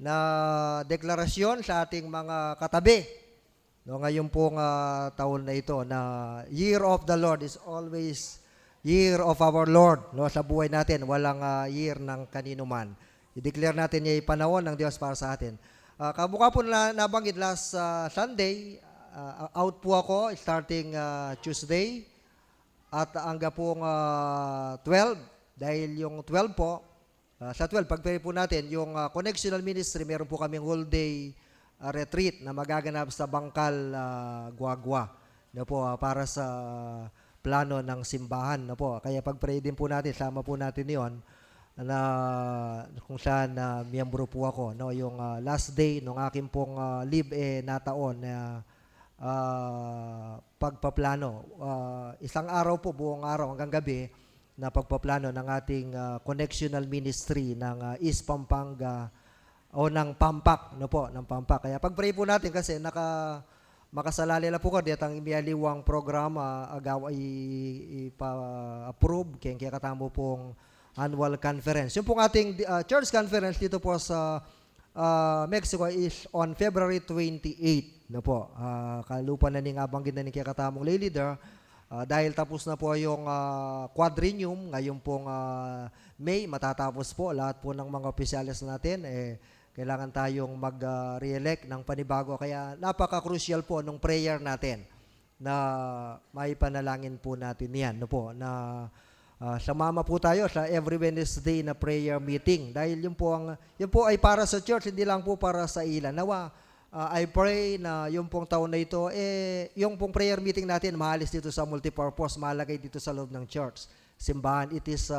na deklarasyon sa ating mga katabi. No, ngayon pong taon na ito na Year of the Lord is always Year of our Lord. No, sa buhay natin, walang year ng kanino man. I-declare natin yung panahon ng Diyos para sa atin. Kabuka po na nabanggit last Sunday, out po ako starting Tuesday at hanggang pong 12. Dahil yung 12 po, sa 12, pag-pray po natin, yung Connectional Ministry, meron po kaming whole day retreat na magaganap sa Bangkal, Guagua. No po, para sa plano ng simbahan. No po. Kaya pag-pray din po natin, sama po natin yon na kung saan miyembro po ako. No? Yung last day ng aking pong leave nataon na pagpaplano. Isang araw po, buong araw hanggang gabi, na pagpaplano ng ating connectional ministry ng East Pampanga o ng Pampak, no po, ng Pampak. Kaya pag-pray po natin kasi makasalali na po ko dito ang imialiwang programa agaw ay ipa-approve kaya katamo pong annual conference. Yung pong ating church conference dito po sa Mexico is on February 28, no po. Kalupa na ning abanggit na ning kaya katamong lay leader. Dahil tapos na po yung quadrennium, ngayon pong May, matatapos po lahat po ng mga opisyalis natin, kailangan tayong mag-re-elect ng panibago. Kaya napaka-crucial po nung prayer natin na may panalangin po natin yan. No po, na sumama po tayo sa every Wednesday na prayer meeting. Dahil yun po ay para sa church, hindi lang po para sa ilan. Nawa, I pray na yung pong taon na ito, yung pong prayer meeting natin, maalis dito sa multipurpose, malagay dito sa loob ng church. Simbahan, it is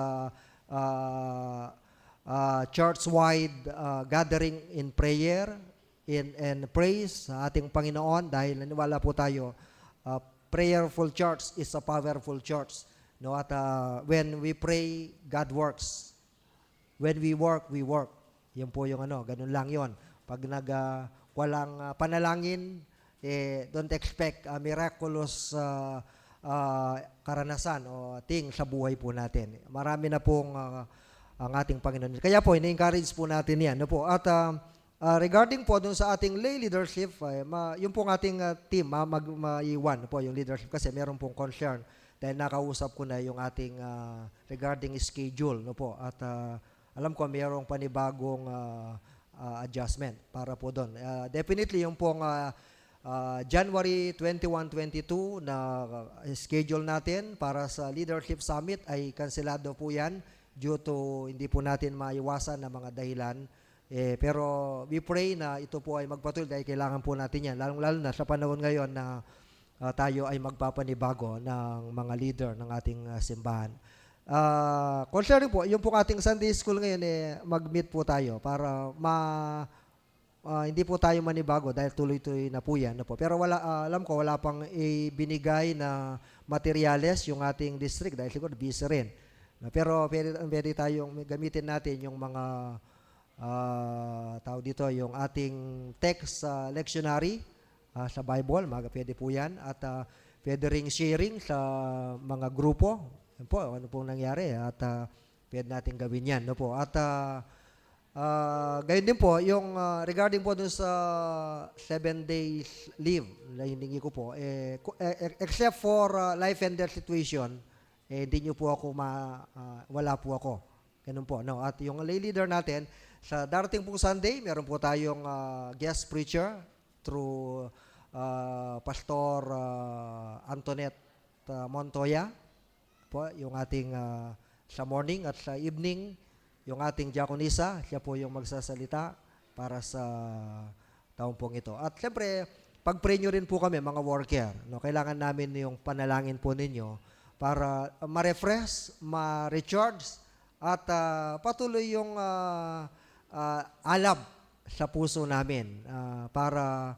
church-wide gathering in prayer and praise sa ating Panginoon dahil naniwala po tayo, prayerful church is a powerful church. No? At when we pray, God works. When we work, we work. Yan po yung ganun lang yon. Pag walang panalangin, don't expect miraculous karanasan o thing sa buhay po natin. Marami na pong ang ating Panginoon. Kaya po, ini-encourage po natin yan. No po? At regarding po dun sa ating lay leadership, yung pong ating team, maiwan po yung leadership kasi meron pong concern dahil nakausap ko na yung ating regarding schedule. No po? At alam ko mayroong panibagong adjustment para po doon. Definitely yung pong January 21, 22 na schedule natin para sa Leadership Summit ay kanselado po yan due to hindi po natin maiwasan na mga dahilan. Pero we pray na ito po ay magpatuloy dahil kailangan po natin yan. Lalong-lalo na sa panahon ngayon na tayo ay magpapanibago ng mga leader ng ating simbahan. Concerning po, yung po ating Sunday School ngayon, mag-meet po tayo para hindi po tayo manibago dahil tuloy-tuloy na po yan. No po. Pero alam ko, wala pang ibinigay na materyales yung ating district dahil siguro busy rin. Pero pwede tayong gamitin natin yung mga tawag dito, yung ating text lectionary sa Bible, pwede po yan. At pwede ring sharing sa mga grupo. Yan po, ano pong nangyari. At pwede natin gawin yan. No po. At gayon din po, yung regarding po dun sa 7 days leave na hiningi ko po, except for life and death situation, hindi nyo po ako wala po ako. Ganun po. No? At yung lay leader natin, sa darating pong Sunday, meron po tayong guest preacher through Pastor Antoinette Montoya. Po, yung ating sa morning at sa evening, yung ating diakonisa, siya po yung magsasalita para sa taong pong ito. At siyempre, pag-pray nyo rin po kami, mga worker. No? Kailangan namin yung panalangin po ninyo para ma-refresh, ma-recharge, at patuloy yung alab sa puso namin para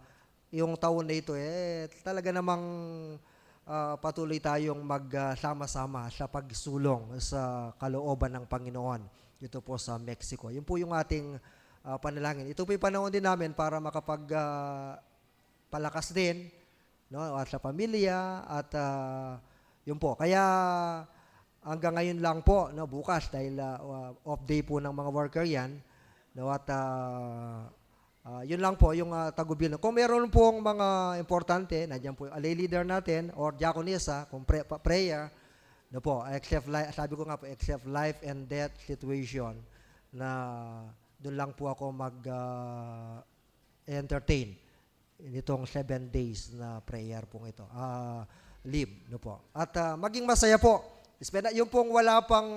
yung taon na ito talaga namang patuloy tayong magsama-sama sa pagsulong sa kalooban ng Panginoon dito po sa Mexico. Yun po yung ating panalangin. Ito po yung panahon din namin para makapagpalakas din, no, at sa pamilya at yun po. Kaya hanggang ngayon lang po, no, bukas dahil off day po ng mga worker yan, no, at yun lang po yung tagubilin. Kung meron pong mga importante, nandiyan po yung lay leader natin or diakonisa, kung prayer, no po, sabi ko nga po, except life and death situation, na doon lang po ako mag-entertain nitong 7 days na prayer pong ito. Leave, no po. At maging masaya po. Yung pong wala pang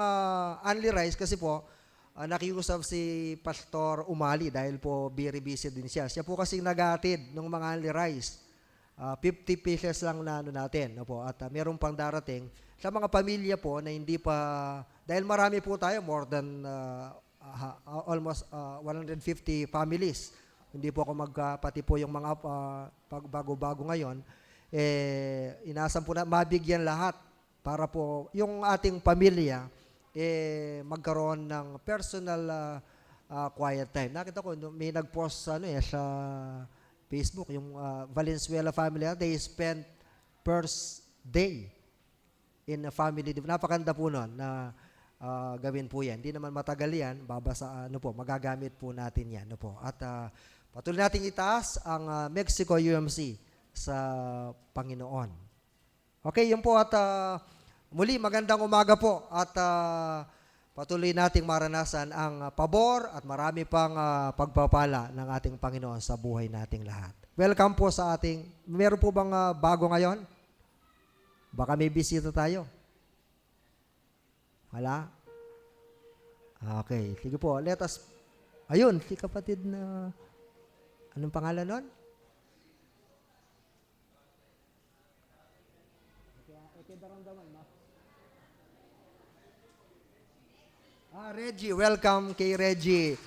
only rice kasi po, nakiusap si Pastor Umali dahil po very busy din siya. Siya po kasi nag-aatid ng mga only rice. 50 pieces lang na natin. No po. At meron pang darating sa mga pamilya po na hindi pa, dahil marami po tayo, more than almost 150 families. Hindi po ako pati po yung mga bago-bago ngayon, inaasam po na mabigyan lahat para po yung ating pamilya magkaroon ng personal quiet time. Nakita ko may nag-post sa Facebook yung Valenzuela family, they spent first day in a family. Napakanda po nun na gawin po yan. Hindi naman matagal yan, magagamit po natin yan. At patuloy natin itaas ang Mexico UMC sa Panginoon. Okay, yun po at muli magandang umaga po at patuloy nating maranasan ang pabor at marami pang pagpapala ng ating Panginoon sa buhay nating lahat. Welcome po sa meron po bang bago ngayon? Baka may bisita tayo. Wala? Okay, sige po. Let us, ayun, si kapatid na, anong pangalan nun? Reggie, welcome kay Reggie.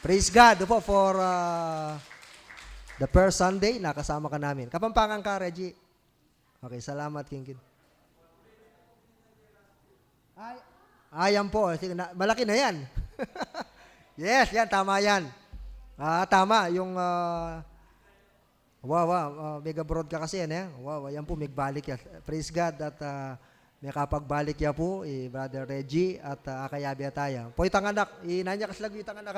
Praise God po for the first Sunday, nakasama ka namin. Kapampangan ka, Reggie. Okay, salamat, King. Ayan po. Malaki na yan. Yes, yan, tama yan. Tama, yung Wow, wow. Mega broad ka kasi yan, eh. Wow, yan po, magbalik yan. Praise God at may kapagbalik ya po, Brother Reggie at akayabi ataya. Po itang anak, inanya kaslag itang anak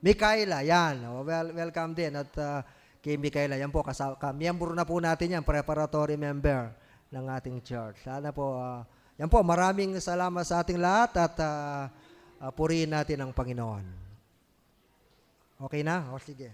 Mikaela, yan. Welcome din. At kay Mikaela, yan po, miyembro na po natin yan, preparatory member ng ating church. Sana po, yan po, maraming salamat sa ating lahat at purihin natin ang Panginoon. Okay na? O sige.